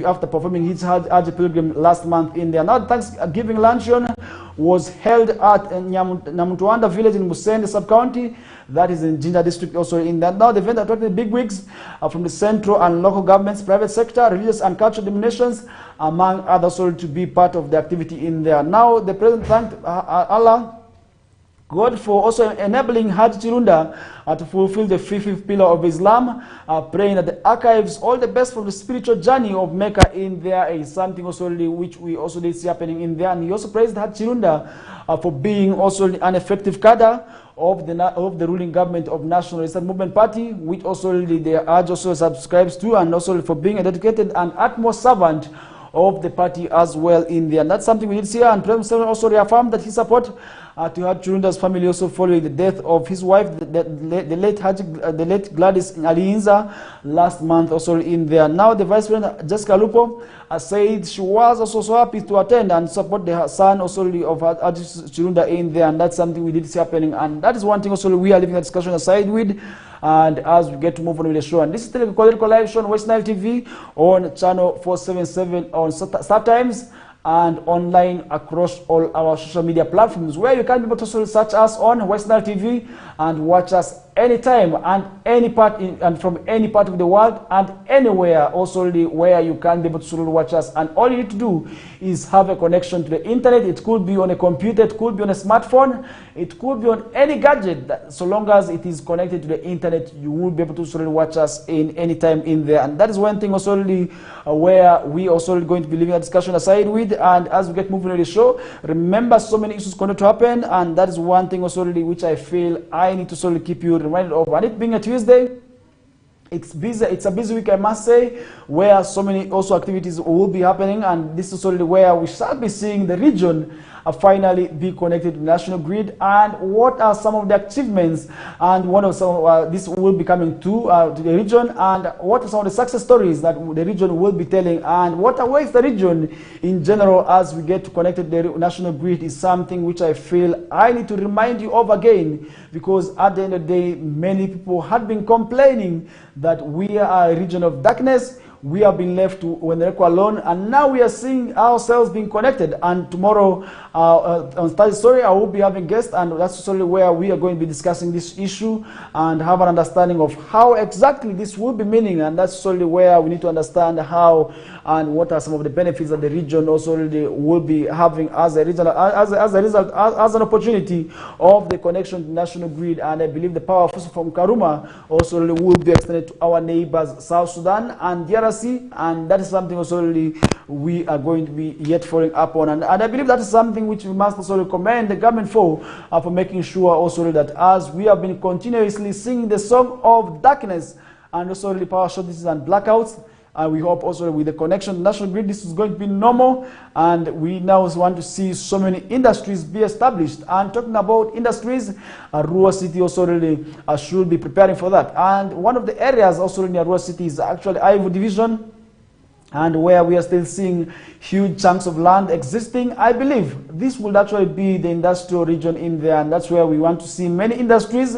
after performing his Hajj pilgrim last month in there. Now, the Thanksgiving luncheon was held at Nyamutuanda village in Musende sub-county, that is in Jinja district also in that. Now, the event attracted big wigs from the central and local governments, private sector, religious and cultural denominations, among others, to be part of the activity in there. Now, the president thanked Allah God for also enabling Haji Chirunda to fulfill the fifth pillar of Islam, praying that the archives all the best from the spiritual journey of Mecca in there is something also which we also did see happening in there. And he also praised Haji Chirunda for being also an effective cadre of the ruling government of National Resistance Movement Party, which also the Hajj also subscribes to, and also for being a dedicated and utmost servant of the party as well in there. And that's something we did see here. And President Museveni also reaffirmed that his support to Haji Chirunda's family also following the death of his wife, the late Gladys Aliinza, last month also in there. Now, the Vice President Jessica Lupo said she was also so happy to attend and support the son also of Haji Chirunda in there, and that's something we did see happening. And that is one thing also we are leaving the discussion aside with. And as we get to move on with the show, and this is the KOKOLIRIKO live show on West Nile TV on channel 477 on Star Times, and online across all our social media platforms, where you can be able to search us on West Nile TV and watch us anytime and any part and from any part of the world and anywhere also where you can be able to watch us. And all you need to do is have a connection to the internet. It could be on a computer, it could be on a smartphone, it could be on any gadget. So long as it is connected to the internet, you will be able to watch us in any time in there. And that is one thing also where we also going to be leaving a discussion aside with. And as we get moving on the show, remember so many issues going to happen, and that is one thing also which I feel I need to keep you reminded of. And it being a Tuesday, it's busy. It's a busy week, I must say, where so many also activities will be happening, and this is only where we shall be seeing the region finally be connected to the national grid. And what are some of the achievements, and one of some this will be coming to the region, and what are some of the success stories that the region will be telling, and what awaits the region in general as we get connected to the national grid is something which I feel I need to remind you of again, because at the end of the day, many people had been complaining that we are a region of darkness. We have been left to Wendereko alone, and now we are seeing ourselves being connected. And tomorrow on Thursday, sorry, I will be having guests, and that's solely where we are going to be discussing this issue and have an understanding of how exactly this will be meaning. And that's solely where we need to understand how and what are some of the benefits that the region also will be having as a regional, as a result, as an opportunity of the connection to national grid. And I believe the power from Karuma also will be extended to our neighbors, South Sudan and DRC. And that is something also we are going to be yet following up on. And I believe that is something which we must also commend the government for making sure also that as we have been continuously singing the song of darkness and also the power shortages and blackouts, and we hope also with the connection to national grid, this is going to be normal. And we now want to see so many industries be established. And talking about industries, Arua City also really should be preparing for that. And one of the areas also in Arua City is actually Ivo Division, and where we are still seeing huge chunks of land existing, I believe this will actually be the industrial region in there, and that's where we want to see many industries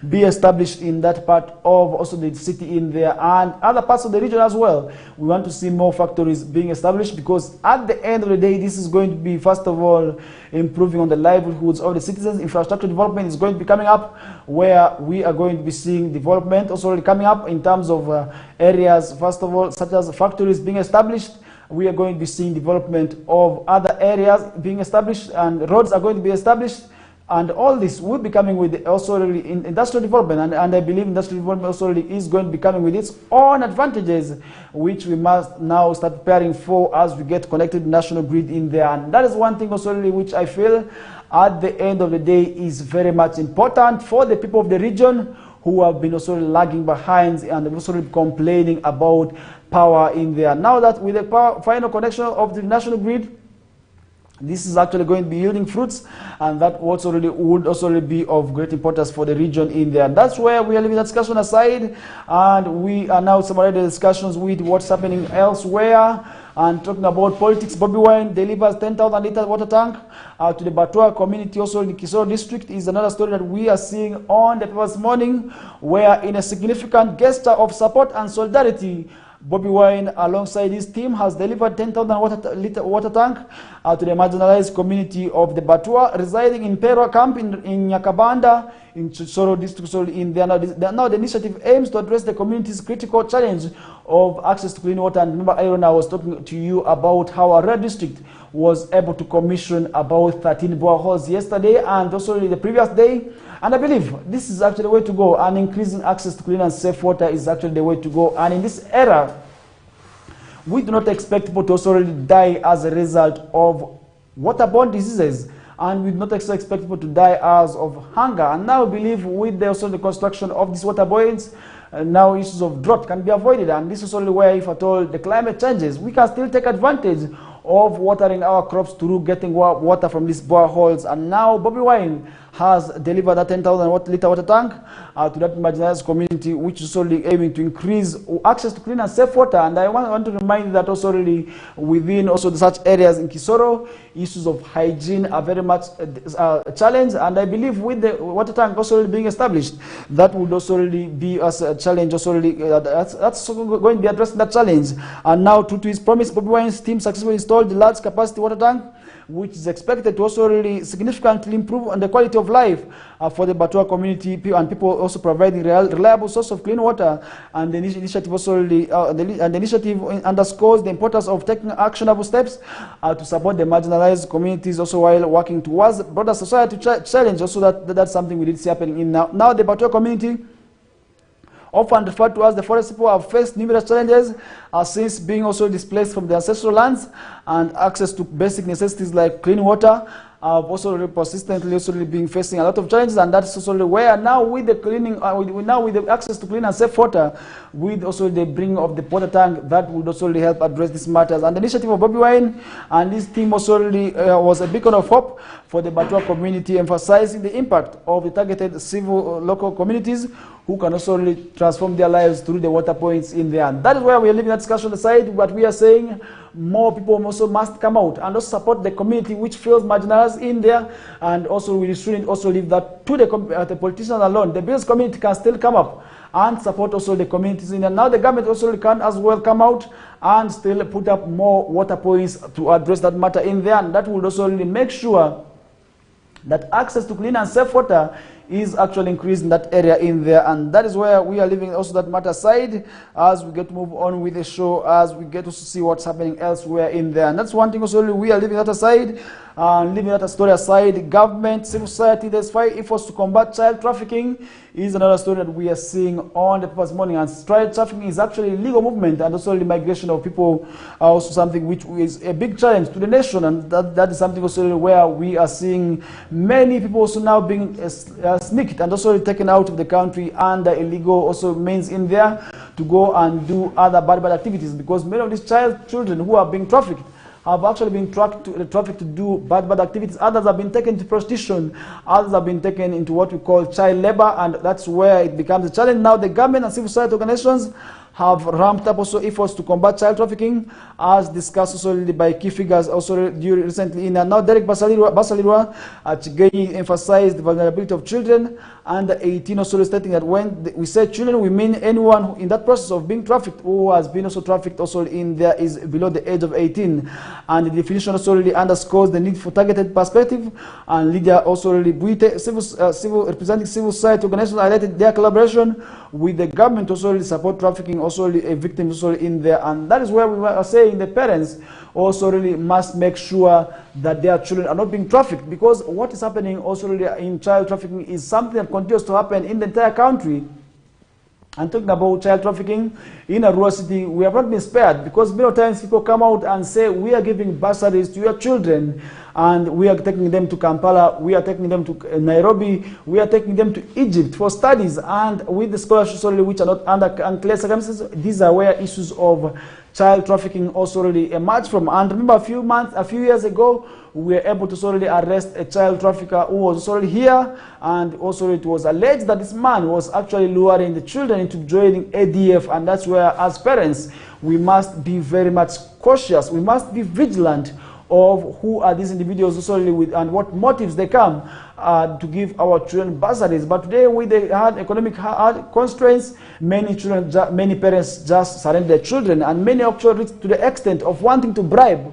be established in that part of also the city in there, and other parts of the region as well. We want to see more factories being established, because at the end of the day, this is going to be, first of all, improving on the livelihoods of the citizens. Infrastructure development is going to be coming up, where we are going to be seeing development also already coming up in terms of areas, first of all, such as factories being established. We are going to be seeing development of other areas being established, and roads are going to be established, and all this will be coming with also really in industrial development, and I believe industrial development also really is going to be coming with its own advantages, which we must now start preparing for as we get connected to national grid in there. And that is one thing also really which I feel at the end of the day is very much important for the people of the region, who have been also lagging behind and also complaining about power in there. Now that with the final connection of the national grid, this is actually going to be yielding fruits, and that also really would also really be of great importance for the region in there. That's where we are leaving that discussion aside, and we are now summarizing the discussions with what's happening elsewhere. And talking about politics, Bobby Wine delivers 10,000 litre water tank to the Batua community, also in the Kisoro district, is another story that we are seeing on the paper this morning, where in a significant gesture of support and solidarity, Bobby Wine, alongside his team, has delivered 10,000 litre water tank to the marginalized community of the Batua, residing in Perwa camp in Nyakabanda, in Chisoro district. So in now the initiative aims to address the community's critical challenge of access to clean water. And remember, Aaron, I was talking to you about how our red district was able to commission about 13 boreholes yesterday and also the previous day. And I believe this is actually the way to go, and increasing access to clean and safe water is actually the way to go. And in this era, we do not expect people to also really die as a result of waterborne diseases, and we do not expect people to die as of hunger. And now I believe with also the construction of these water buoys, now issues of drought can be avoided. And this is only where, if at all the climate changes, we can still take advantage of watering our crops through getting water from these boreholes. And now Bobby Wine has delivered a 10,000 litre water tank to that marginalized community, which is solely aiming to increase access to clean and safe water. And I want to remind you that also really within also such areas in Kisoro, issues of hygiene are very much a challenge. And I believe with the water tank also really being established, that would also really be as a challenge. Also really, that's going to be addressing that challenge. And now, to his promise, Bobby Wine's team successfully installed the large capacity water tank, which is expected to also really significantly improve on the quality of life for the Batua community, and people also providing reliable source of clean water. And the initiative also really, the initiative underscores the importance of taking actionable steps to support the marginalized communities, also while working towards broader society challenge. Also that's something we did see happening in now. Now the Batua community, often referred to as the forest people, have faced numerous challenges since being also displaced from their ancestral lands, and access to basic necessities like clean water also persistently also being facing a lot of challenges. And that's also where now with the cleaning, now with the access to clean and safe water, with also the bringing of the water tank, that would also really help address these matters. And the initiative of Bobby Wine and this team also really was a beacon of hope for the Batua community, emphasizing the impact of the targeted civil local communities who can also really transform their lives through the water points in there. And that is where we are leaving that discussion aside. But we are saying more people also must come out and also support the community which feels marginalized in there. And also we shouldn't also leave that to the politicians alone. The business community can still come up and support also the communities in there. Now the government also can as well come out and still put up more water points to address that matter in there. And that will also really make sure that access to clean and safe water is actually increased in that area in there. And that is where we are leaving also that matter aside as we get to move on with the show, as we get to see what's happening elsewhere in there. And that's one thing also we are leaving that aside. Leaving that story aside, government, civil society, there's 5 efforts to combat child trafficking is another story that we are seeing on the paper this morning. And child trafficking is actually a legal movement, and also the migration of people are also something which is a big challenge to the nation. And that is something also where we are seeing many people also now being sneaked and also taken out of the country under illegal also means in there to go and do other bad activities, because many of these children who are being trafficked have actually been trafficked to do bad activities. Others have been taken to prostitution. Others have been taken into what we call child labor, and that's where it becomes a challenge. Now the government and civil society organizations have ramped up also efforts to combat child trafficking, as discussed also by key figures also recently in now Derek Basalirwa Chigenyi emphasized the vulnerability of children under 18, also stating that when we say children, we mean anyone who, in that process of being trafficked, who has been also trafficked also in there is below the age of 18. And the definition also really underscores the need for targeted perspective. And Lydia also really representing civil society organizations highlighted their collaboration with the government also really support trafficking also really a victim also in there. And that is where we are saying the parents also really must make sure that their children are not being trafficked, because what is happening also really in child trafficking is something that continues to happen in the entire country. And talking about child trafficking in a rural city, we have not been spared, because many times people come out and say, we are giving bursaries to your children, and we are taking them to Kampala, we are taking them to Nairobi, we are taking them to Egypt for studies, and with the scholarships already which are not under unclear circumstances. These are where issues of child trafficking also really emerged from. And remember, a few years ago, we were able to already arrest a child trafficker who was already here, and also it was alleged that this man was actually luring the children into joining ADF. And that's where, as parents, we must be very much cautious. We must be vigilant of who are these individuals also with, and what motives they come to give our children bursaries. But today, with the hard economic constraints, many parents just surrender their children, and many actually reach to the extent of wanting to bribe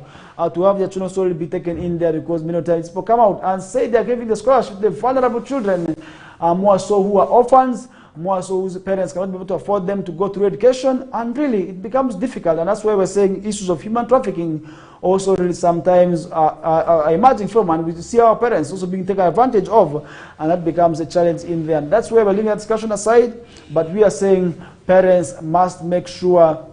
to have their children slowly be taken in there, because many times people come out and say they are giving the scholarship to the vulnerable children, more so who are orphans, more so whose parents cannot be able to afford them to go through education, and really it becomes difficult. And that's why we're saying issues of human trafficking also really sometimes are emerging from, and we see our parents also being taken advantage of, and that becomes a challenge in there. And that's where we're leaving that discussion aside, but we are saying parents must make sure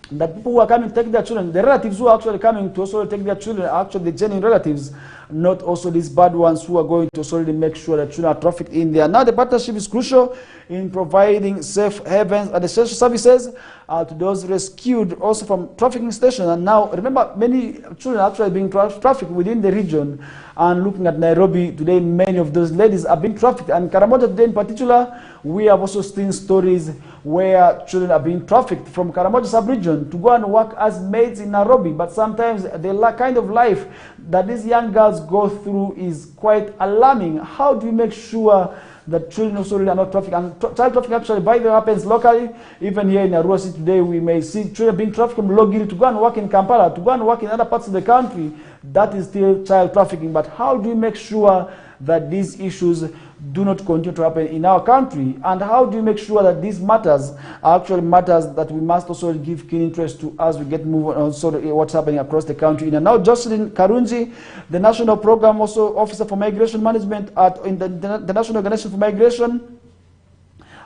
that people who are coming to take their children, the relatives who are actually coming to also take their children, are actually the genuine relatives, not also these bad ones who are going to also make sure that children are trafficked in there. Now the partnership is crucial in providing safe havens and essential services to those rescued also from trafficking stations. And now remember, many children are actually being trafficked within the region. And looking at Nairobi today, many of those ladies are being trafficked. And Karamoja today in particular, we have also seen stories where children are being trafficked from Karamoja sub-region to go and work as maids in Nairobi. But sometimes the kind of life that these young girls go through is quite alarming. How do we make sure that children also really are not trafficked? And child trafficking actually, by the way, happens locally. Even here in Arua City today, we may see children being trafficked from Logiri to go and work in Kampala, to go and work in other parts of the country. That is still child trafficking. But how do we make sure that these issues do not continue to happen in our country? And how do we make sure that these matters are actually matters that we must also give keen interest to as we get moving on sort of what's happening across the country? And now Jocelyn Karunji, the National Program also Officer for Migration Management in the National Organization for Migration,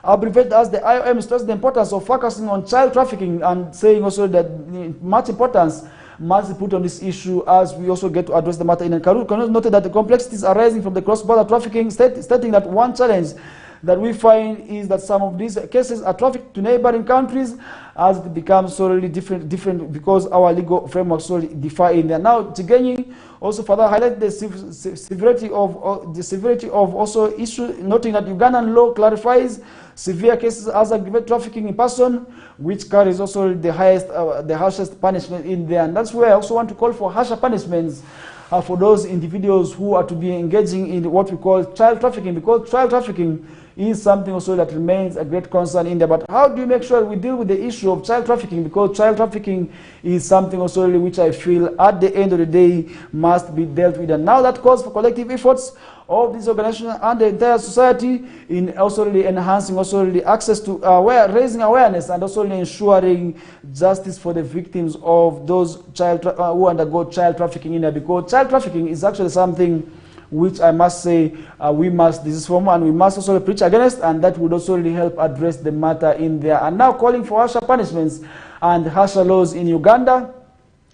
abbreviated as the IOM, stressed the importance of focusing on child trafficking, and saying also that much importance must be put on this issue as we also get to address the matter. In Karunji noted that the complexities arising from the cross-border trafficking, stating that one challenge that we find is that some of these cases are trafficked to neighboring countries, as it becomes solely different because our legal framework solely differ in there. Now, Chigenyi also further highlighted the severity of also issue, noting that Ugandan law clarifies severe cases as aggravated trafficking in person, which carries also the harshest punishment in there. And that's where I also want to call for harsher punishments for those individuals who are to be engaging in what we call child trafficking, because child trafficking is something also that remains a great concern in there. But how do you make sure we deal with the issue of child trafficking? Because child trafficking is something also really which I feel at the end of the day must be dealt with. And now that calls for collective efforts of this organization and the entire society in also really enhancing also really access to raising awareness, and also really ensuring justice for the victims of those child who undergo child trafficking in there. Because child trafficking is actually something which I must say we must desist from, and we must also preach against, and that would also really help address the matter in there. And now calling for harsher punishments and harsher laws in Uganda.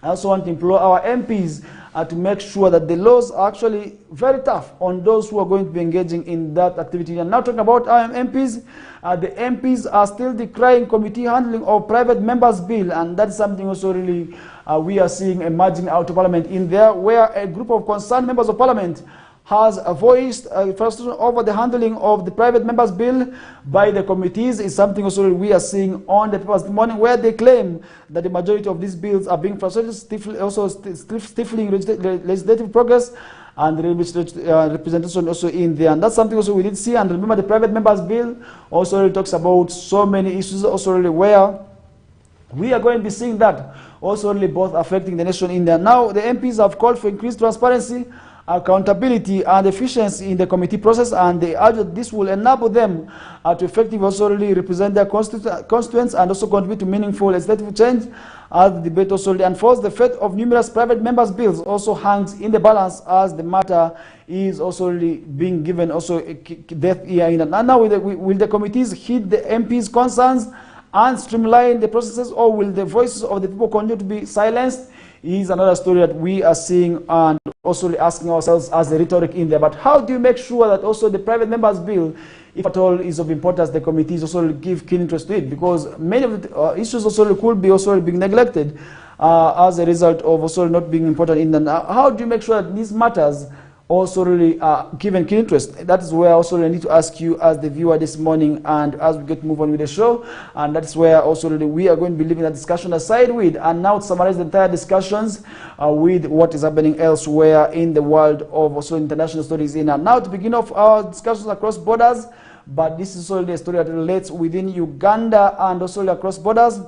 I also want to implore our MPs to make sure that the laws are actually very tough on those who are going to be engaging in that activity. And now talking about our MPs, the MPs are still decrying committee handling of private members' bill, and that's something also really we are seeing emerging out of Parliament in there, where a group of concerned members of Parliament has voiced frustration over the handling of the private members bill by the committees. Is something also we are seeing on the papers this morning, where they claim that the majority of these bills are being frustrated, stifling legislative progress and representation also in there. And that's something also we did see. And remember, the private members bill also really talks about so many issues also really where we are going to be seeing that also really both affecting the nation in there. Now, the MPs have called for increased transparency, accountability and efficiency in the committee process, and they urge that this will enable them to effectively also really represent their constituents and also contribute to meaningful legislative change. As the debate also really unfolds, the fate of numerous private members' bills also hangs in the balance, as the matter is also really being given also a death ear in. And now will the committees heed the MPs' concerns and streamline the processes, or will the voices of the people continue to be silenced? Is another story that we are seeing and also asking ourselves as the rhetoric in there. But how do you make sure that also the private members bill, if at all, is of importance, the committees also give keen interest to it? Because many of the issues also could be also being neglected as a result of also not being important in them. How do you make sure that these matters also really given keen interest? That is where also I need to ask you as the viewer this morning, and as we get to move on with the show, and that's where also really we are going to be leaving that discussion aside with, and now to summarize the entire discussions with what is happening elsewhere in the world of also international stories in. And now to begin off our discussions across borders, but this is also a story that relates within Uganda and also across borders.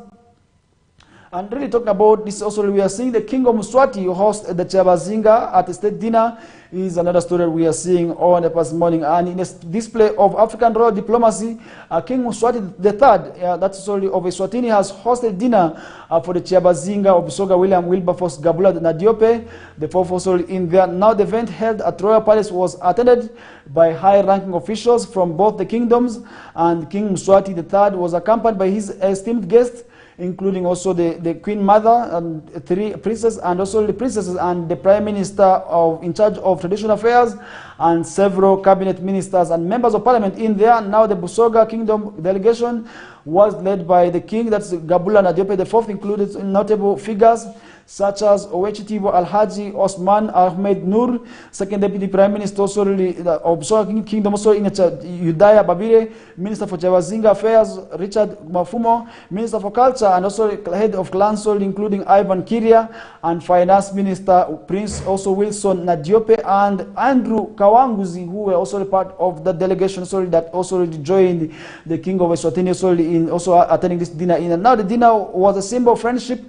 And really talking about this also, we are seeing the King of Mswati host the Chabazinga at a state dinner. Is another story we are seeing on the past morning. And in a display of African royal diplomacy, King Mswati III, that's sorry, of Eswatini, has hosted dinner for the Chabazinga of Busoga William Wilberforce Gabula Nadiope, the fourth also in there. Now the event held at Royal Palace was attended by high-ranking officials from both the kingdoms, and King Mswati III was accompanied by his esteemed guests, including also the Queen Mother and 3 princes, and also the princesses and the Prime Minister in charge of traditional affairs, and several cabinet ministers and members of parliament in there. Now the Busoga Kingdom delegation was led by the king, that's Gabula Nadiope IV, included notable figures such as Owechitibo Alhaji Osman Ahmed Nur, second deputy prime minister also of Busoga Kingdom, also in Udaya Babire, minister for Chabazinga affairs Richard Mafumo, minister for culture and also head of Clansol including Ivan Kiria, and finance minister Prince also Wilson Nadiope and Andrew Kawanguzi, who were also part of the delegation that also joined the King of Eswatini in also attending this dinner in. And now the dinner was a symbol of friendship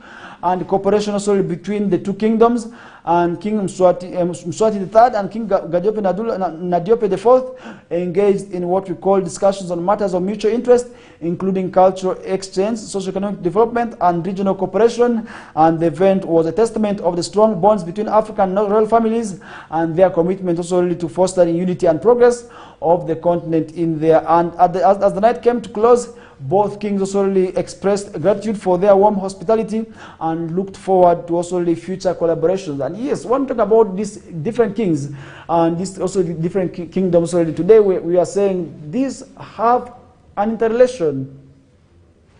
and cooperation also between the two kingdoms, and King Mswati III and King Nadiope IV engaged in what we call discussions on matters of mutual interest, including cultural exchange, socio-economic development, and regional cooperation. And the event was a testament of the strong bonds between African royal families and their commitment also really to fostering unity and progress of the continent in there. And as the night came to close, both kings also really expressed gratitude for their warm hospitality and looked forward to also really future collaborations. And yes, when we talk about these different kings and these also different kingdoms already, today we are saying these have an interrelation.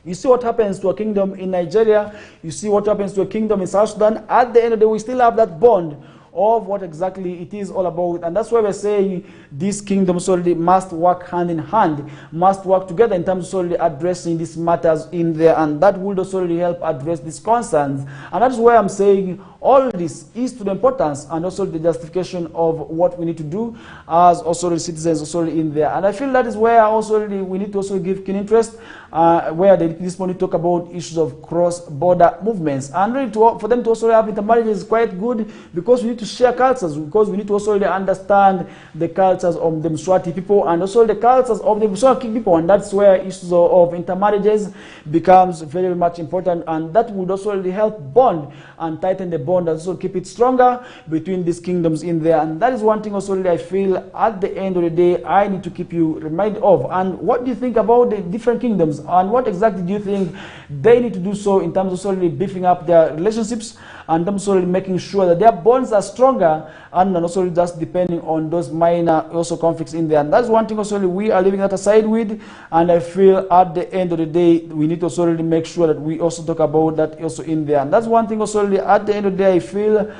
You see what happens to a kingdom in Nigeria, you see what happens to a kingdom in South Sudan. At the end of the day, we still have that bond of what exactly it is all about. And that's why we're saying these kingdoms already must work hand in hand, must work together in terms of already addressing these matters in there, and that would also really help address these concerns. And that's why I'm saying all this is to the importance and also the justification of what we need to do as also the citizens also in there. And I feel that is where also really we need to also give keen interest, where this morning talk about issues of cross-border movements, and really for them to also have intermarriages is quite good, because we need to share cultures, because we need to also really understand the cultures of the Mswati people and also the cultures of the Busoga people, and that's where issues of intermarriages becomes very, very much important, and that would also really help bond and tighten the bond and also keep it stronger between these kingdoms in there. And that is one thing also really I feel at the end of the day I need to keep you reminded of. And what do you think about the different kingdoms, and what exactly do you think they need to do so in terms of also really beefing up their relationships and also really making sure that their bonds are stronger, and also just depending on those minor also conflicts in there? And that's one thing also really we are leaving that aside with, and I feel at the end of the day we need to also really make sure that we also talk about that also in there. And that's one thing also really at the end of the day I feel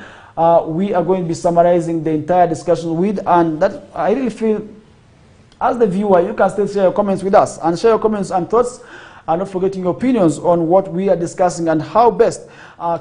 we are going to be summarizing the entire discussion with, and that I really feel, as the viewer, you can still share your comments with us and share your comments and thoughts, and not forgetting your opinions on what we are discussing and how best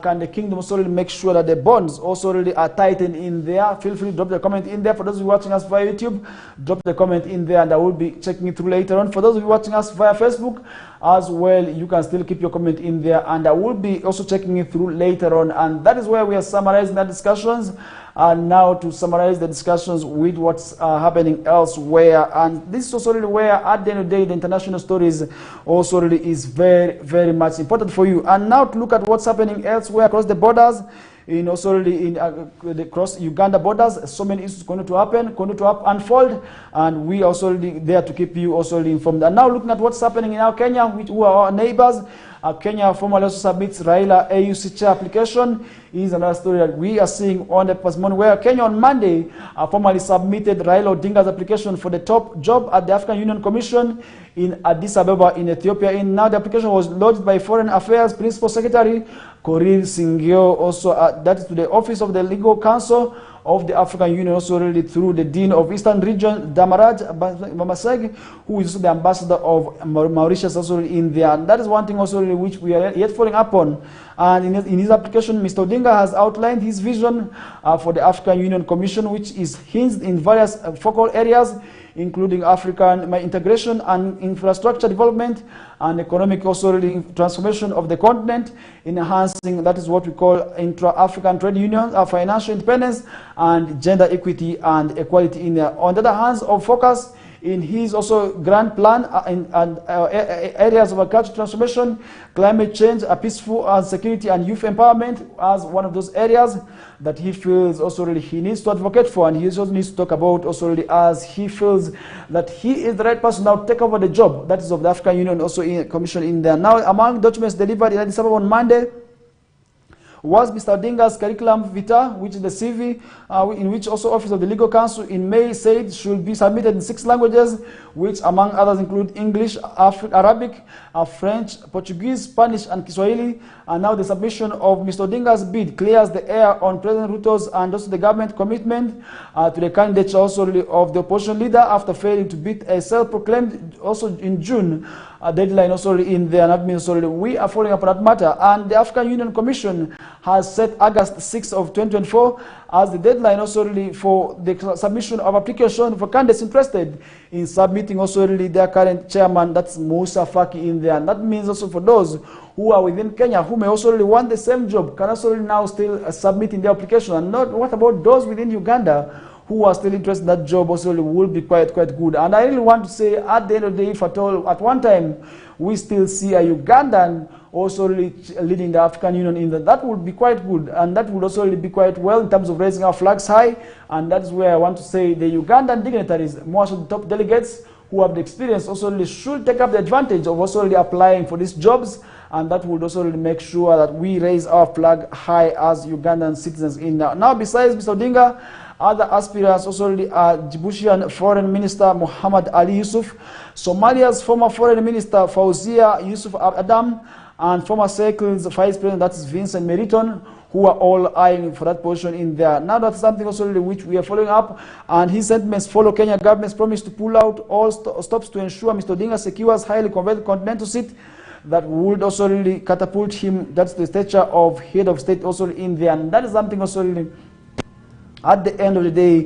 can the kingdom also really make sure that the bonds also really are tightened in there. Feel free to drop the comment in there. For those of you watching us via YouTube, drop the comment in there, and I will be checking it through later on. For those of you watching us via Facebook as well, you can still keep your comment in there, and I will be also checking it through later on. And that is where we are summarizing the discussions. And now to summarize the discussions with what's happening elsewhere. And this is also really where, at the end of the day, the international stories also really is very, very much important for you. And now to look at what's happening elsewhere across the borders, in also really in across Uganda borders. So many issues going to happen, going to unfold, and we are also really there to keep you also really informed. And now looking at what's happening in our Kenya, which who are our neighbors. Kenya formally also submits Raila AUC chair application. Is another story that we are seeing on the past morning, where Kenya on Monday formally submitted Raila Odinga's application for the top job at the African Union Commission in Addis Ababa in Ethiopia. And now the application was lodged by Foreign Affairs Principal Secretary Korir Singio, also that is to the Office of the Legal Counsel of the African Union, also really through the Dean of Eastern Region, Damaraj Mamaseg, who is the ambassador of Mauritius, also in there. And that is one thing also really which we are yet following up on. And in his application, Mr. Odinga has outlined his vision for the African Union Commission, which is hinged in various focal areas, including African integration and infrastructure development and economic also really transformation of the continent, enhancing, that is what we call intra-African trade unions, financial independence, and gender equity and equality in there. On the other hand, of focus in his also grand plan areas of agricultural transformation, climate change, peaceful and security and youth empowerment as one of those areas that he feels also really he needs to advocate for, and he also needs to talk about also really as he feels that he is the right person now to take over the job, that is of the African Union also in Commission in there. Now, among documents delivered in Addis Ababa on Monday was Mr. Odinga's curriculum vitae, which is the CV, in which also Office of the Legal Counsel in May said should be submitted in 6 languages, which among others include English, Arabic, French, Portuguese, Spanish, and Kiswahili. And now the submission of Mr. Odinga's bid clears the air on President Ruto's and also the government commitment to the candidature also of the opposition leader after failing to beat a self-proclaimed also in June deadline also in there. And that means also we are following up on that matter. And the African Union Commission has set August 6th of 2024 as the deadline also really for the submission of application for candidates interested in submitting also really their current chairman, that's Musa Faki in there. And that means also for those who are within Kenya who may also really want the same job can also really now still submit in their application. And not what about those within Uganda who are still interested in that job also really will be quite good. And I really want to say, at the end of the day, if at all, at one time we still see a Ugandan also really leading the African Union in that would be quite good, and that would also really be quite well in terms of raising our flags high. And that is where I want to say the Ugandan dignitaries, most of the top delegates who have the experience also really should take up the advantage of also really applying for these jobs, and that would also really make sure that we raise our flag high as Ugandan citizens in now. Now, besides Mr. Odinga, other aspirants also really are Djiboutian Foreign Minister Muhammad Ali Yusuf, Somalia's former Foreign Minister Fauzia Yusuf Adam, and former Circle's Vice President, that is Vincent Meriton, who are all eyeing for that position in there. Now that's something also really which we are following up, and his sentiments follow Kenya government's promise to pull out all stops to ensure Mr. Odinga secures highly coveted continental seat that would also really catapult him, that's the stature of head of state also in there. And that is something also really at the end of the day,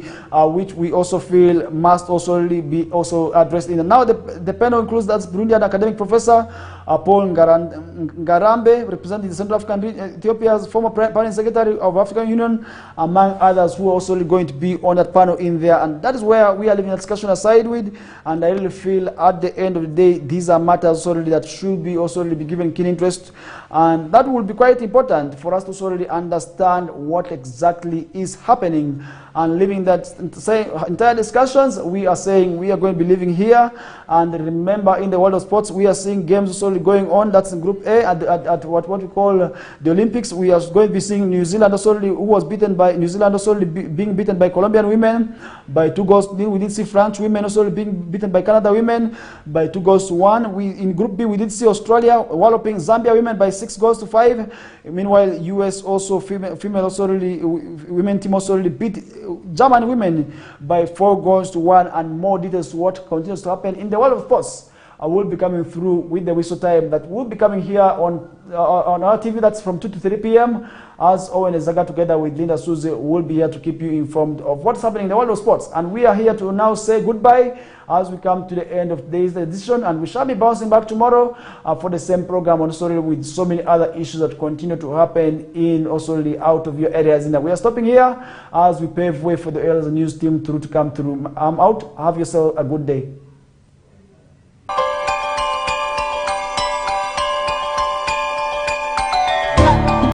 which we also feel must also really be also addressed in. Now the panel includes that's Burundian academic professor Paul Ngarambe, representing the Central African region, Ethiopia's former permanent secretary of African Union, among others who are also going to be on that panel in there. And that is where we are leaving the discussion aside with. And I really feel at the end of the day, these are matters also really that should be also really be given keen interest. And that will be quite important for us to also really understand what exactly is happening and leaving that entire discussions, we are saying we are going to be leaving here. And remember, in the world of sports, we are seeing games also going on. That's in Group A at what we call the Olympics. We are going to be seeing New Zealand also, who was beaten by New Zealand also being beaten by Colombian women by 2 goals. We did see French women also being beaten by Canada women by 2-1. In Group B, we did see Australia walloping Zambia women by 6-5. Meanwhile, US also female also really women team also really beat German women by 4-1, and more details what continues to happen in the world of sports. I will be coming through with the whistle time that will be coming here on our TV. That's from 2 to 3 p.m. As Owen Ezaga together with Linda Suze will be here to keep you informed of what's happening in the world of sports. And we are here to now say goodbye as we come to the end of today's edition. And we shall be bouncing back tomorrow for the same program on Sorry, with so many other issues that continue to happen in also the out of your areas. We are stopping here as we pave way for the Elders News team to come through. I'm out. Have yourself a good day.